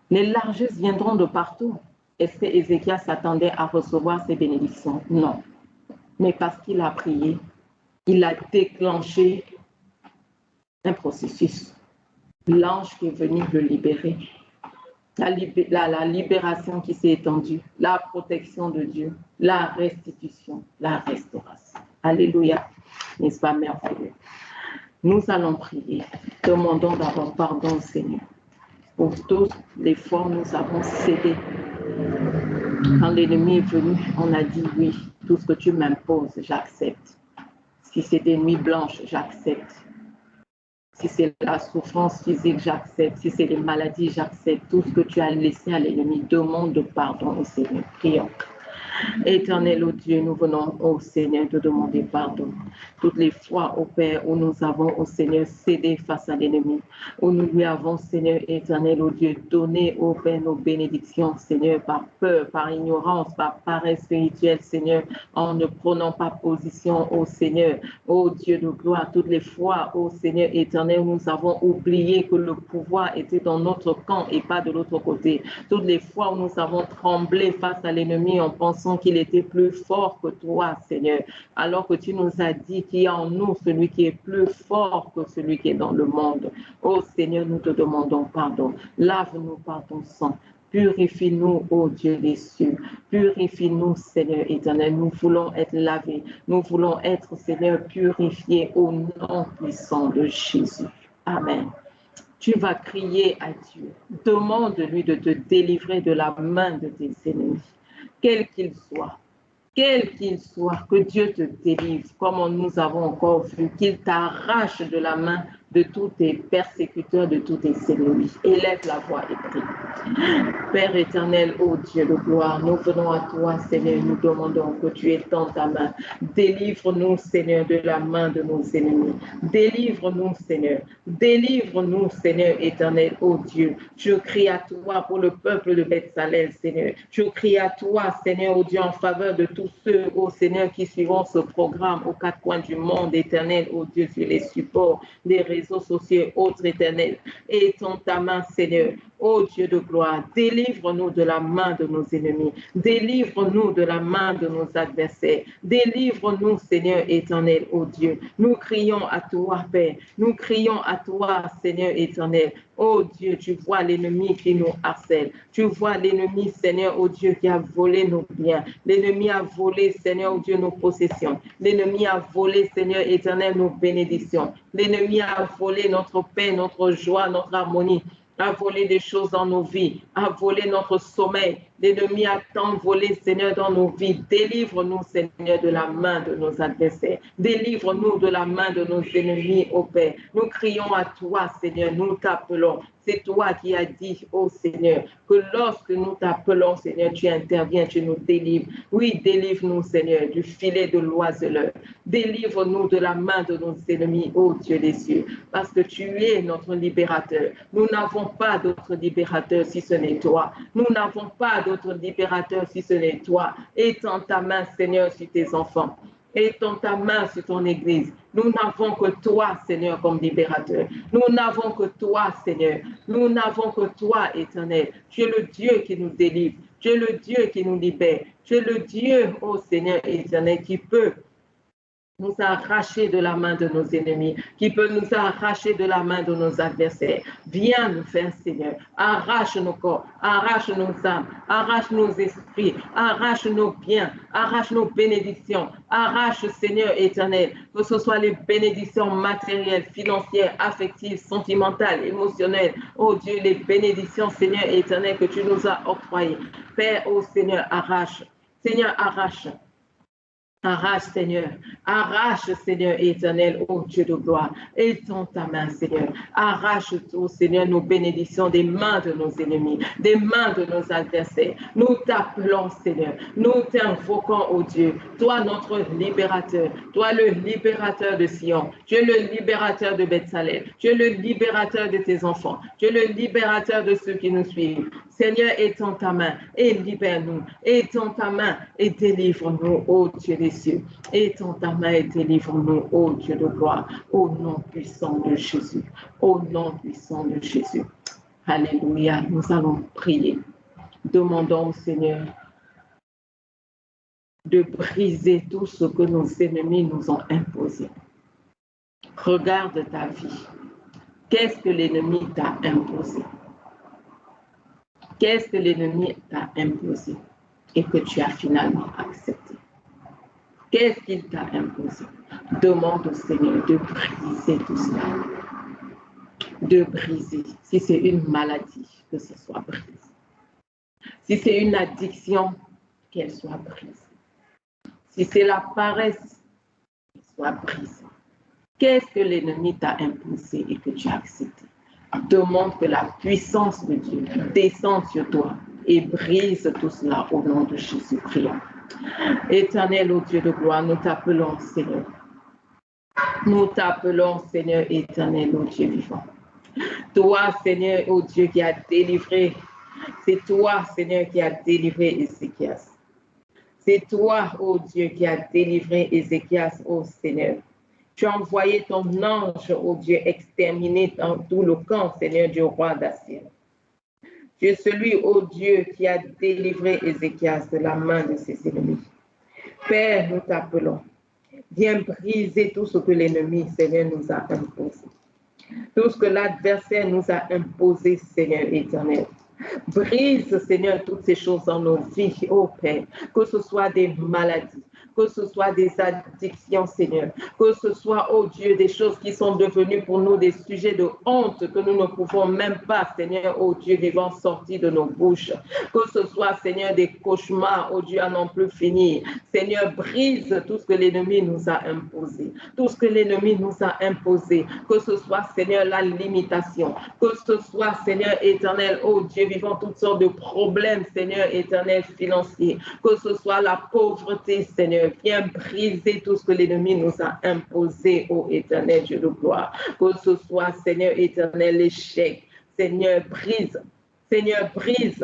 Les largesses viendront de partout. Est-ce que Ézéchias s'attendait à recevoir ces bénédictions? Non. Mais parce qu'il a prié, il a déclenché un processus. L'ange qui est venu le libérer. La libération qui s'est étendue, la protection de Dieu, la restitution, la restauration. Alléluia. N'est-ce pas merveilleux? Nous allons prier. Demandons d'abord pardon au Seigneur. Pour toutes les fois où nous avons cédé. Quand l'ennemi est venu, on a dit oui, tout ce que tu m'imposes, j'accepte. Si c'est des nuits blanches, j'accepte. Si c'est la souffrance physique, j'accepte. Si c'est les maladies, j'accepte. Tout ce que tu as laissé à l'ennemi, demande pardon au Seigneur. Prions. Éternel, ô Dieu, nous venons au Seigneur te demander pardon. Toutes les fois, ô Père, où nous avons, au Seigneur, cédé face à l'ennemi, où nous lui avons, Seigneur éternel, ô Dieu, donné, ô Père, nos bénédictions, Seigneur, par peur, par ignorance, par paresse spirituelle, Seigneur, en ne prenant pas position, ô Seigneur, ô Dieu de gloire, toutes les fois, ô Seigneur éternel, où nous avons oublié que le pouvoir était dans notre camp et pas de l'autre côté. Toutes les fois où nous avons tremblé face à l'ennemi en pensant qu'il était plus fort que toi, Seigneur, alors que tu nous as dit qu'il y a en nous celui qui est plus fort que celui qui est dans le monde. Oh Seigneur, nous te demandons pardon. Lave-nous par ton sang. Purifie-nous, ô Dieu des cieux. Purifie-nous, Seigneur éternel. Nous voulons être lavés. Nous voulons être, Seigneur, purifiés au nom puissant de Jésus. Amen. Tu vas crier à Dieu. Demande-lui de te délivrer de la main de tes ennemis. Quel qu'il soit, que Dieu te délivre, comme nous avons encore vu, qu'il t'arrache de la main de tous tes persécuteurs, de tous tes ennemis. Élève la voix et prie. Père éternel, ô Dieu de gloire, nous venons à toi, Seigneur, nous demandons que tu étends ta main. Délivre-nous, Seigneur, de la main de nos ennemis. Délivre-nous, Seigneur. Délivre-nous, Seigneur éternel, ô Dieu. Je crie à toi pour le peuple de Beth-Salel, Seigneur. Je crie à toi, Seigneur, ô Dieu, en faveur de tous ceux, ô Seigneur, qui suivront ce programme aux quatre coins du monde éternel, ô Dieu, sur les supports des réseaux sociaux, autres éternels. Étends ta main, Seigneur. Ô Dieu de gloire, délivre-nous de la main de nos ennemis. Délivre-nous de la main de nos adversaires. Délivre-nous, Seigneur éternel, ô Dieu. Nous crions à toi, Père. Nous crions à toi, Seigneur éternel. Oh Dieu, tu vois l'ennemi qui nous harcèle. Tu vois l'ennemi, Seigneur, oh Dieu, qui a volé nos biens. L'ennemi a volé, Seigneur, oh Dieu, nos possessions. L'ennemi a volé, Seigneur éternel, nos bénédictions. L'ennemi a volé notre paix, notre joie, notre harmonie. A volé des choses dans nos vies, a volé notre sommeil. L'ennemi a tant volé, Seigneur, dans nos vies. Délivre-nous, Seigneur, de la main de nos adversaires. Délivre-nous de la main de nos ennemis, ô Père. Nous crions à toi, Seigneur, nous t'appelons. C'est toi qui as dit, ô Seigneur, que lorsque nous t'appelons, Seigneur, tu interviens, tu nous délivres. Oui, délivre-nous, Seigneur, du filet de l'oiseleur. Délivre-nous de la main de nos ennemis, ô Dieu des cieux, parce que tu es notre libérateur. Nous n'avons pas d'autre libérateur si ce n'est toi. Nous n'avons pas d'autre libérateur si ce n'est toi. Étends ta main, Seigneur, sur tes enfants. Étends ta main sur ton Église. Nous n'avons que toi, Seigneur, comme libérateur. Nous n'avons que toi, Seigneur. Nous n'avons que toi, éternel. Tu es le Dieu qui nous délivre. Tu es le Dieu qui nous libère. Tu es le Dieu, ô Seigneur éternel, qui peut nous arracher de la main de nos ennemis, qui peut nous arracher de la main de nos adversaires. Viens nous faire, Seigneur. Arrache nos corps, arrache nos âmes, arrache nos esprits, arrache nos biens, arrache nos bénédictions. Arrache, Seigneur éternel, que ce soit les bénédictions matérielles, financières, affectives, sentimentales, émotionnelles. Oh Dieu, les bénédictions, Seigneur éternel, que tu nous as octroyées. Père, oh Seigneur, arrache. Seigneur, arrache. Arrache, Seigneur éternel, ô Dieu de gloire. Étends ta main, Seigneur. Arrache, ô Seigneur, nos bénédictions des mains de nos ennemis, des mains de nos adversaires. Nous t'appelons, Seigneur. Nous t'invoquons, ô Dieu. Toi, notre libérateur. Toi, le libérateur de Sion. Tu es le libérateur de Beth-Salem. Tu es le libérateur de tes enfants. Tu es le libérateur de ceux qui nous suivent. Seigneur, étends ta main et libère-nous. Étends ta main et délivre-nous, ô Dieu des cieux. Étends ta main et délivre-nous, ô Dieu de gloire, au nom puissant de Jésus. Au nom puissant de Jésus. Alléluia. Nous allons prier. Demandons au Seigneur de briser tout ce que nos ennemis nous ont imposé. Regarde ta vie. Qu'est-ce que l'ennemi t'a imposé? Qu'est-ce que l'ennemi t'a imposé et que tu as finalement accepté? Qu'est-ce qu'il t'a imposé? Demande au Seigneur de briser tout cela. De briser. Si c'est une maladie, que ce soit brisé. Si c'est une addiction, qu'elle soit brisée. Si c'est la paresse, qu'elle soit brisée. Qu'est-ce que l'ennemi t'a imposé et que tu as accepté? Demande que la puissance de Dieu descende sur toi et brise tout cela au nom de Jésus. Prions. Éternel, ô Dieu de gloire, nous t'appelons, Seigneur. Nous t'appelons, Seigneur éternel, ô Dieu vivant. Toi, Seigneur, ô Dieu qui a délivré, c'est toi, Seigneur, qui a délivré Ézéchias. C'est toi, ô Dieu, qui a délivré Ézéchias, ô Seigneur. Tu as envoyé ton ange, ô Dieu, exterminé dans tout le camp, Seigneur, du roi d'Assir. Tu es celui, ô Dieu, qui a délivré Ézéchias de la main de ses ennemis. Père, nous t'appelons. Viens briser tout ce que l'ennemi, Seigneur, nous a imposé. Tout ce que l'adversaire nous a imposé, Seigneur éternel. Brise, Seigneur, toutes ces choses dans nos vies, ô Père, que ce soit des maladies, que ce soit des addictions, Seigneur, que ce soit, oh Dieu, des choses qui sont devenues pour nous des sujets de honte que nous ne pouvons même pas, Seigneur, oh Dieu vivant, sortir de nos bouches. Que ce soit, Seigneur, des cauchemars, oh Dieu, à n'en plus finir. Seigneur, brise tout ce que l'ennemi nous a imposé, tout ce que l'ennemi nous a imposé, que ce soit, Seigneur, la limitation, que ce soit, Seigneur éternel, oh Dieu vivant, toutes sortes de problèmes, Seigneur éternel, financiers, que ce soit la pauvreté, Seigneur, viens briser tout ce que l'ennemi nous a imposé, ô éternel Dieu de gloire. Que ce soit, Seigneur éternel, l'échec. Seigneur, brise. Seigneur, brise.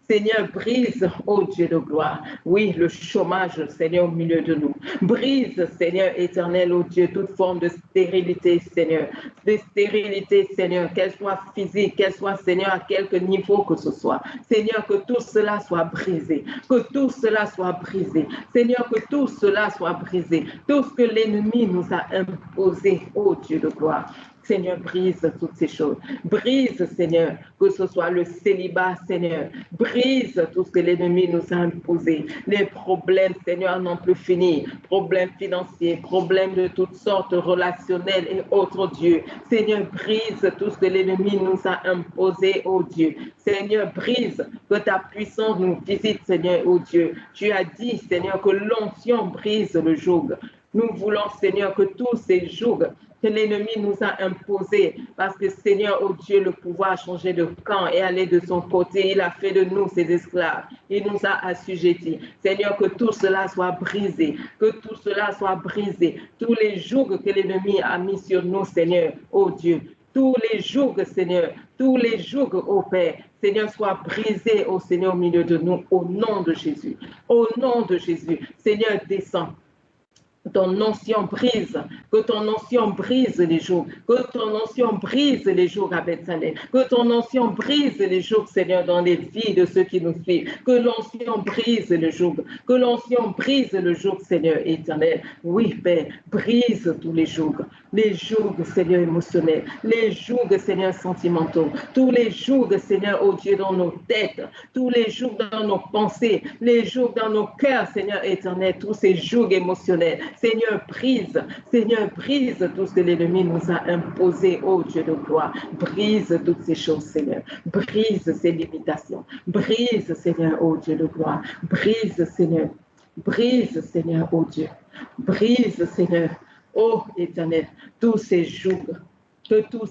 Seigneur, brise, ô Dieu de gloire. Oui, le chômage, Seigneur, au milieu de nous. Brise, Seigneur éternel, ô Dieu, toute forme de stérilité, Seigneur. De stérilité, Seigneur, qu'elle soit physique, qu'elle soit, Seigneur, à quelque niveau que ce soit. Seigneur, que tout cela soit brisé. Que tout cela soit brisé. Seigneur, que tout cela soit brisé. Tout ce que l'ennemi nous a imposé, ô Dieu de gloire. Seigneur, brise toutes ces choses. Brise, Seigneur, que ce soit le célibat, Seigneur. Brise tout ce que l'ennemi nous a imposé. Les problèmes, Seigneur, n'ont plus fini. Problèmes financiers, problèmes de toutes sortes, relationnels et autres, Dieu. Seigneur, brise tout ce que l'ennemi nous a imposé, oh Dieu. Seigneur, brise, que ta puissance nous visite, Seigneur, oh Dieu. Tu as dit, Seigneur, que l'onction brise le joug. Nous voulons, Seigneur, que tous ces jougs que l'ennemi nous a imposés, parce que, Seigneur, oh Dieu, le pouvoir a changé de camp et aller de son côté. Il a fait de nous ses esclaves. Il nous a assujettis. Seigneur, que tout cela soit brisé, que tout cela soit brisé. Tous les jougs que l'ennemi a mis sur nous, Seigneur, oh Dieu, tous les jougs, Seigneur, tous les jougs, ô Père, Seigneur, soient brisés, ô Seigneur, au milieu de nous, au nom de Jésus. Au nom de Jésus, Seigneur, descends. Ton onction brise, que ton onction brise les jours, que ton onction brise les jours à Bethsaida, que ton onction brise les jours, Seigneur, dans les vies de ceux qui nous suivent, que l'onction brise le jour, que l'onction brise le jour, Seigneur éternel. Oui, Père, brise tous les jours, Seigneur, émotionnels, les jours, Seigneur, sentimentaux, tous les jours, Seigneur, oh Dieu, dans nos têtes, tous les jours dans nos pensées, les jours dans nos cœurs, Seigneur éternel, tous ces jours émotionnels. Seigneur, brise tout ce que l'ennemi nous a imposé, oh Dieu de gloire. Brise toutes ces choses, Seigneur. Brise ces limitations. Brise, Seigneur, oh Dieu de gloire. Brise, Seigneur. Brise, Seigneur, oh Dieu. Brise, Seigneur, oh éternel, tous ces jours. Que tous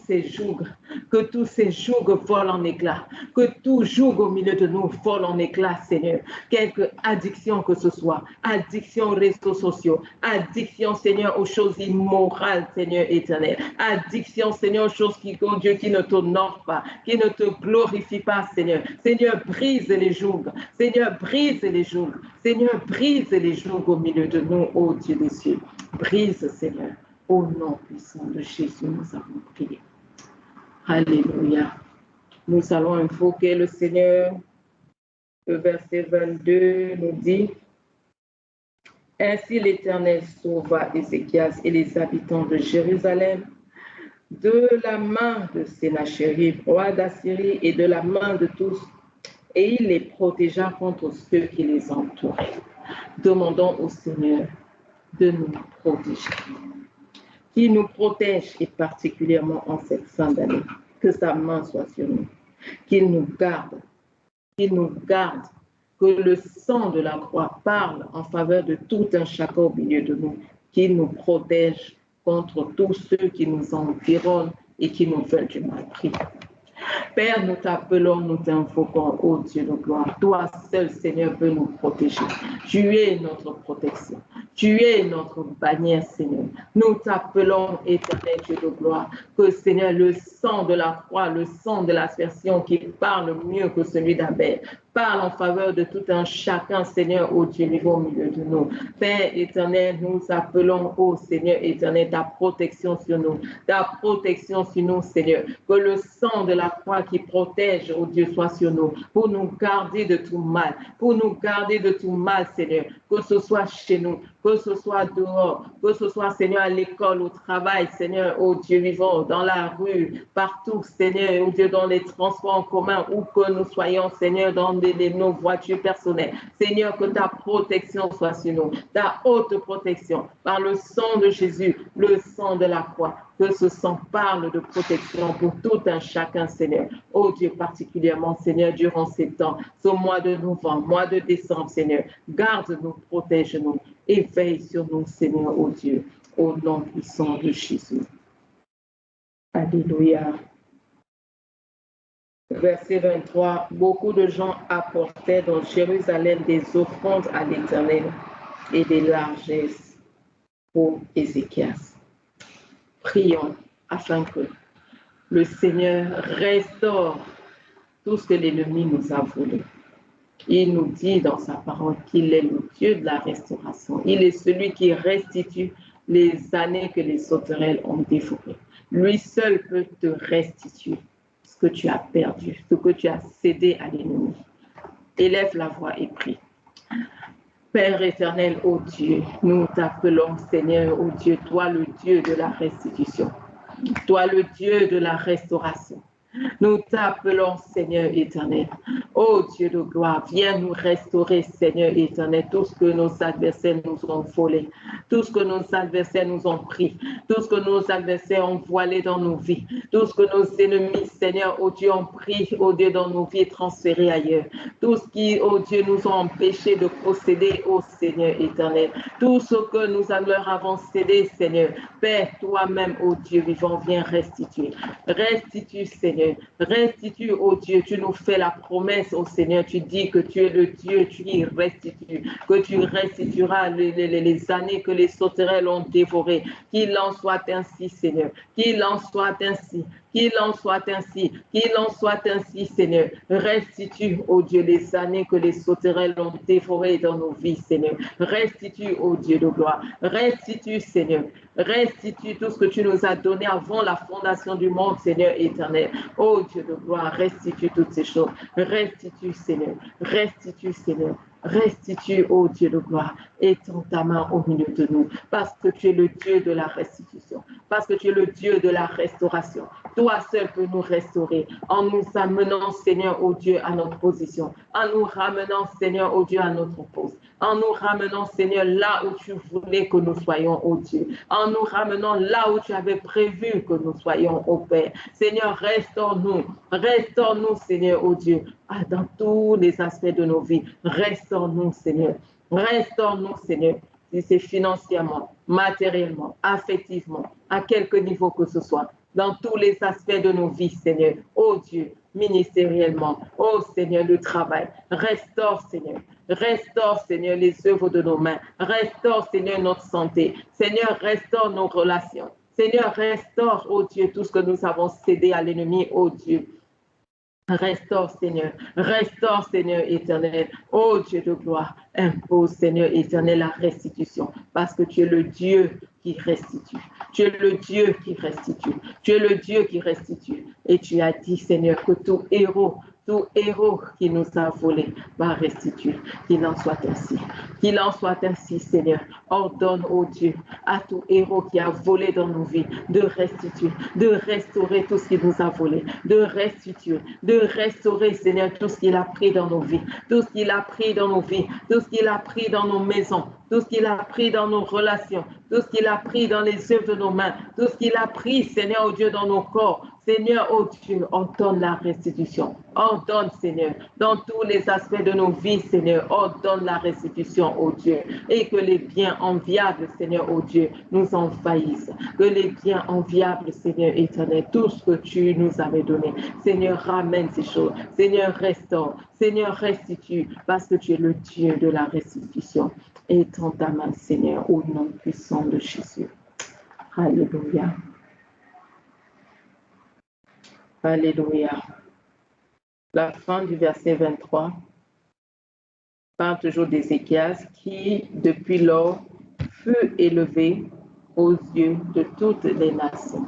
ces jours volent en éclats, que tout joug au milieu de nous vole en éclats, Seigneur. Quelque addiction que ce soit, addiction aux réseaux sociaux, addiction, Seigneur, aux choses immorales, Seigneur éternel, addiction, Seigneur, aux choses qui, oh Dieu, qui ne t'honorent pas, qui ne te glorifient pas, Seigneur. Seigneur, brise les jougs, Seigneur, brise les jougs, Seigneur, brise les jougs au milieu de nous, oh Dieu des cieux. Brise, Seigneur. Au nom puissant de Jésus, nous avons prié. Alléluia. Nous allons invoquer le Seigneur. Le verset 22 nous dit, Ainsi l'Éternel sauva Ézéchias et les habitants de Jérusalem de la main de Sénachérib, roi d'Assyrie, et de la main de tous, et il les protégea contre ceux qui les entouraient. Demandons au Seigneur de nous protéger, qu'il nous protège, et particulièrement en cette fin d'année, que sa main soit sur nous, qu'il nous garde, que le sang de la croix parle en faveur de tout un chacun au milieu de nous, qu'il nous protège contre tous ceux qui nous environnent et qui nous veulent du mal. Prie. Père, nous t'appelons, nous t'invoquons, ô Dieu de gloire. Toi seul, Seigneur, peux nous protéger. Tu es notre protection. Tu es notre bannière, Seigneur. Nous t'appelons, éternel Dieu de gloire, que, Seigneur, le sang de la croix, le sang de l'aspersion qui parle mieux que celui d'Abel, parle en faveur de tout un chacun, Seigneur, ô Dieu vivant au milieu de nous. Père éternel, nous appelons, ô Seigneur éternel, ta protection sur nous, Seigneur, que le sang de la croix qui protège, ô Dieu, soit sur nous, pour nous garder de tout mal, Seigneur, que ce soit chez nous, que ce soit dehors, que ce soit, Seigneur, à l'école, au travail, Seigneur, ô Dieu vivant, dans la rue, partout, Seigneur, ô Dieu, dans les transports en commun, où que nous soyons, Seigneur, dans nos voitures personnelles. Seigneur, que ta protection soit sur nous, ta haute protection, par le sang de Jésus, le sang de la croix, que ce sang parle de protection pour tout un chacun, Seigneur. Oh Dieu, particulièrement, Seigneur, durant ces temps, ce mois de novembre, mois de décembre, Seigneur, garde-nous, protège-nous et veille sur nous, Seigneur, oh Dieu, au nom puissant de Jésus. Alléluia. Verset 23, beaucoup de gens apportaient dans Jérusalem des offrandes à l'Éternel et des largesses pour Ézéchias. Prions afin que le Seigneur restaure tout ce que l'ennemi nous a volé. Il nous dit dans sa parole qu'il est le Dieu de la restauration. Il est celui qui restitue les années que les sauterelles ont dévorées. Lui seul peut te restituer ce que tu as perdu, ce que tu as cédé à l'ennemi. Élève la voix et prie. Père éternel, ô Dieu, nous t'appelons Seigneur, ô Dieu, toi le Dieu de la restitution, toi le Dieu de la restauration. Nous t'appelons Seigneur éternel. Oh Dieu de gloire, viens nous restaurer, Seigneur éternel, tout ce que nos adversaires nous ont volé, tout ce que nos adversaires nous ont pris, tout ce que nos adversaires ont voilé dans nos vies, tout ce que nos ennemis, Seigneur, oh Dieu, ont pris, oh Dieu, dans nos vies et transféré ailleurs. Tout ce qui, oh Dieu, nous ont empêchés de procéder, oh Seigneur éternel. Tout ce que nous leur avons cédé, Seigneur. Père, toi-même, oh Dieu vivant, viens restituer. Restitue, Seigneur. Restitue, oh Dieu, tu nous fais la promesse, oh Seigneur, tu dis que tu es le Dieu, tu restitues, que tu restitueras les années que les sauterelles ont dévorées. Qu'il en soit ainsi, Seigneur, qu'il en soit ainsi. Qu'il en soit ainsi, qu'il en soit ainsi, Seigneur. Restitue, oh Dieu, les années que les sauterelles ont dévorées dans nos vies, Seigneur. Restitue, oh Dieu de gloire. Restitue, Seigneur. Restitue tout ce que tu nous as donné avant la fondation du monde, Seigneur éternel. Oh Dieu de gloire, restitue toutes ces choses. Restitue, Seigneur. Restitue, Seigneur. Restitue, ô Dieu de gloire, étends ta main au milieu de nous, parce que tu es le Dieu de la restitution, parce que tu es le Dieu de la restauration. Toi seul peux nous restaurer, en nous amenant, Seigneur, ô Dieu, à notre position, en nous ramenant, Seigneur, ô Dieu, à notre poste, en nous ramenant, Seigneur, là où tu voulais que nous soyons, ô Dieu, en nous ramenant là où tu avais prévu que nous soyons, ô Père. Seigneur, restaure-nous, Seigneur, ô Dieu, dans tous les aspects de nos vies. Restaure-nous, Seigneur. Restaure-nous, Seigneur. Si c'est financièrement, matériellement, affectivement, à quelque niveau que ce soit, dans tous les aspects de nos vies, Seigneur. Oh Dieu, ministériellement, oh Seigneur, le travail. Restaure, Seigneur. Restaure, Seigneur, les œuvres de nos mains. Restaure, Seigneur, notre santé. Seigneur, restaure nos relations. Seigneur, restaure, oh Dieu, tout ce que nous avons cédé à l'ennemi, oh Dieu. Restaure, Seigneur, éternel. Oh Dieu de gloire, impose, Seigneur éternel, la restitution, parce que tu es le Dieu qui restitue. Tu es le Dieu qui restitue. Tu es le Dieu qui restitue. Et tu as dit, Seigneur, que tout héros qui nous a volés va restituer. Qu'il en soit ainsi. Qu'il en soit ainsi, Seigneur. Ordonne, ô Dieu, à tout héros qui a volé dans nos vies de restituer, de restaurer tout ce qu'il nous a volé, de restituer, de restaurer, Seigneur, tout ce qu'il a pris dans nos vies, tout ce qu'il a pris dans nos vies, tout ce qu'il a pris dans nos maisons, tout ce qu'il a pris dans nos relations, tout ce qu'il a pris dans les œuvres de nos mains, tout ce qu'il a pris, Seigneur, ô Dieu, dans nos corps. Seigneur, ô Dieu, ordonne la restitution. Ordonne, Seigneur, dans tous les aspects de nos vies, Seigneur, ordonne la restitution, ô Dieu. Et que les biens enviables, Seigneur, ô Dieu, nous envahissent. Que les biens enviables, Seigneur éternel, tout ce que tu nous avais donné, Seigneur, ramène ces choses. Seigneur, restaure. Seigneur, restitue, parce que tu es le Dieu de la restitution. Étends ta main, Seigneur, au nom puissant de Jésus. Alléluia. Alléluia. La fin du verset 23 parle toujours d'Ézéchias qui, depuis lors, fut élevé aux yeux de toutes les nations.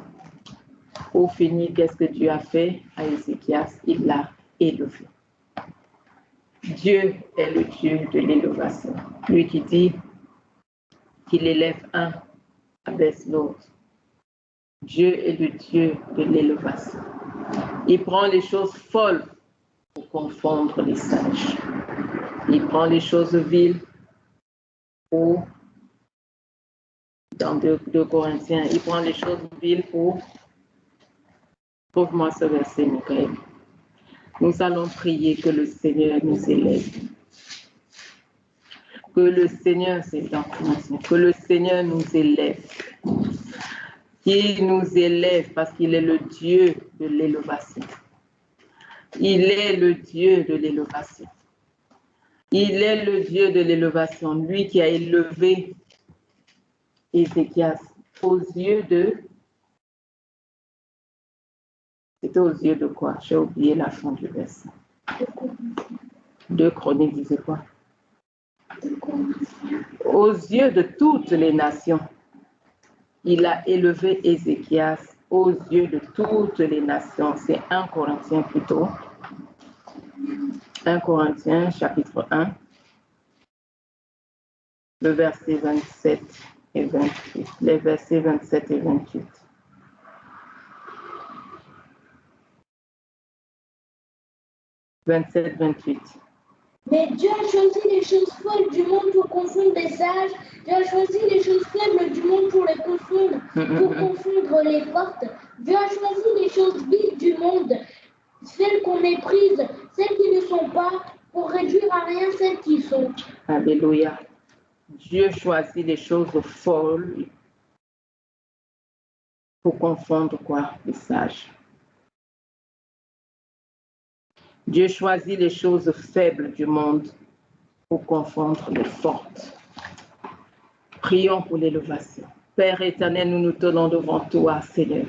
Pour finir, qu'est-ce que Dieu a fait à Ézéchias? Il l'a élevé. Dieu est le Dieu de l'élévation. Lui qui dit qu'il élève un, abaisse l'autre. Dieu est le Dieu de l'élévation. Il prend les choses folles pour confondre les sages. Il prend les choses viles pour, dans 2 Corinthiens, il prend les choses viles pour, trouve-moi ce verset, Michael. Nous allons prier que le Seigneur nous élève. Que le Seigneur, que le Seigneur nous élève. Qu'il nous élève parce qu'il est le Dieu de l'élévation. Il est le Dieu de l'élévation. Il est le Dieu de l'élévation. Lui qui a élevé Ézéchias aux yeux de... C'était aux yeux de quoi? J'ai oublié la fin du verset. 2 Chroniques disait quoi? Aux yeux de toutes les nations. Il a élevé Ézéchias aux yeux de toutes les nations. C'est 1 Corinthiens plutôt. 1 Corinthiens chapitre 1, le verset 27 et 28. Les versets 27 et 28. Mais Dieu a choisi les choses folles du monde pour confondre les sages. Dieu a choisi les choses faibles du monde pour les confondre, pour confondre les fortes. Dieu a choisi les choses viles du monde, celles qu'on méprise, celles qui ne sont pas, pour réduire à rien celles qui sont. Alléluia. Dieu choisit les choses folles pour confondre quoi? Les sages. Dieu choisit les choses faibles du monde pour confondre les fortes. Prions pour l'élévation. Père éternel, nous nous tenons devant toi, Seigneur.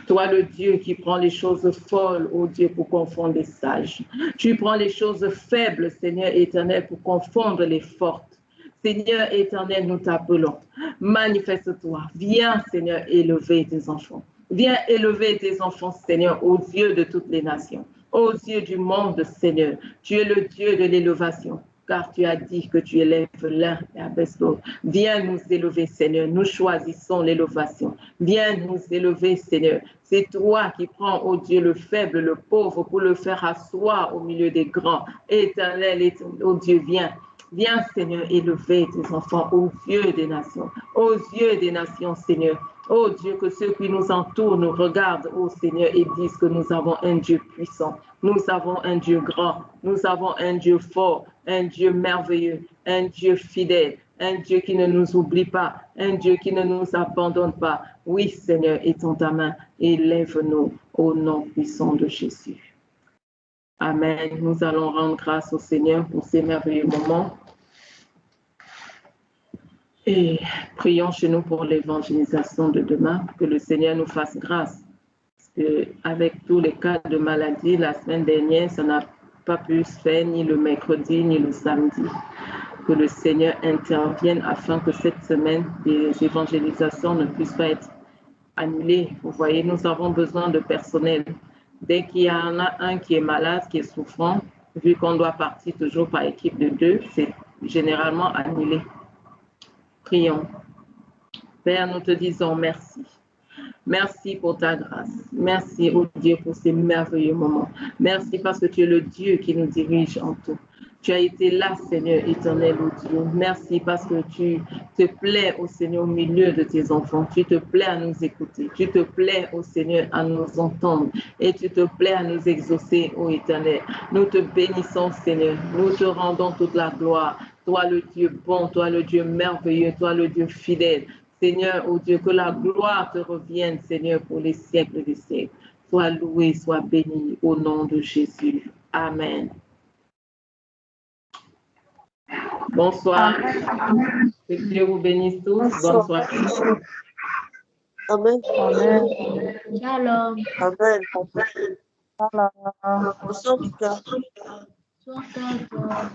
Toi, le Dieu qui prend les choses folles, ô Dieu, pour confondre les sages. Tu prends les choses faibles, Seigneur éternel, pour confondre les fortes. Seigneur éternel, nous t'appelons. Manifeste-toi. Viens, Seigneur, élever tes enfants. Viens élever tes enfants, Seigneur, aux yeux de toutes les nations. Aux yeux du monde, Seigneur, tu es le Dieu de l'élévation, car tu as dit que tu élèves l'un et abaisse l'autre. Viens nous élever, Seigneur. Nous choisissons l'élévation. Viens nous élever, Seigneur. C'est toi qui prends, ô Dieu, le faible, le pauvre, pour le faire asseoir au milieu des grands. Éternel, ô Dieu, viens. Viens, Seigneur, élever tes enfants aux yeux des nations. Aux yeux des nations, Seigneur. Oh Dieu, que ceux qui nous entourent nous regardent, oh Seigneur, et disent que nous avons un Dieu puissant, nous avons un Dieu grand, nous avons un Dieu fort, un Dieu merveilleux, un Dieu fidèle, un Dieu qui ne nous oublie pas, un Dieu qui ne nous abandonne pas. Oui, Seigneur, étends ta main, élève-nous au nom puissant de Jésus. Amen. Nous allons rendre grâce au Seigneur pour ces merveilleux moments. Et prions chez nous pour l'évangélisation de demain, que le Seigneur nous fasse grâce. Parce qu'avec tous les cas de maladie, la semaine dernière, ça n'a pas pu se faire ni le mercredi ni le samedi. que le Seigneur intervienne afin que cette semaine des évangélisations ne puissent pas être annulées. Vous voyez, nous avons besoin de personnel. Dès qu'il y en a un qui est malade, qui est souffrant, vu qu'on doit partir toujours par équipe de 2, c'est généralement annulé. Prions. Père, nous te disons merci. Merci pour ta grâce. Merci, oh Dieu, pour ces merveilleux moments. Merci parce que tu es le Dieu qui nous dirige en tout. Tu as été là, Seigneur éternel, oh Dieu. Merci parce que tu te plais, oh Seigneur, au milieu de tes enfants. Tu te plais à nous écouter. Tu te plais, oh Seigneur, à nous entendre. Et tu te plais à nous exaucer, oh éternel. Nous te bénissons, Seigneur. Nous te rendons toute la gloire. Toi, le Dieu bon, toi, le Dieu merveilleux, toi, le Dieu fidèle. Seigneur, oh Dieu, que la gloire te revienne, Seigneur, pour les siècles des siècles. Sois loué, sois béni au nom de Jésus. Amen. Bonsoir. Que Dieu vous bénisse tous. Bonne soirée. Amen. Amen. Shalom. Amen. Voilà. Bonsoir, Mika. Bonsoir, Papa.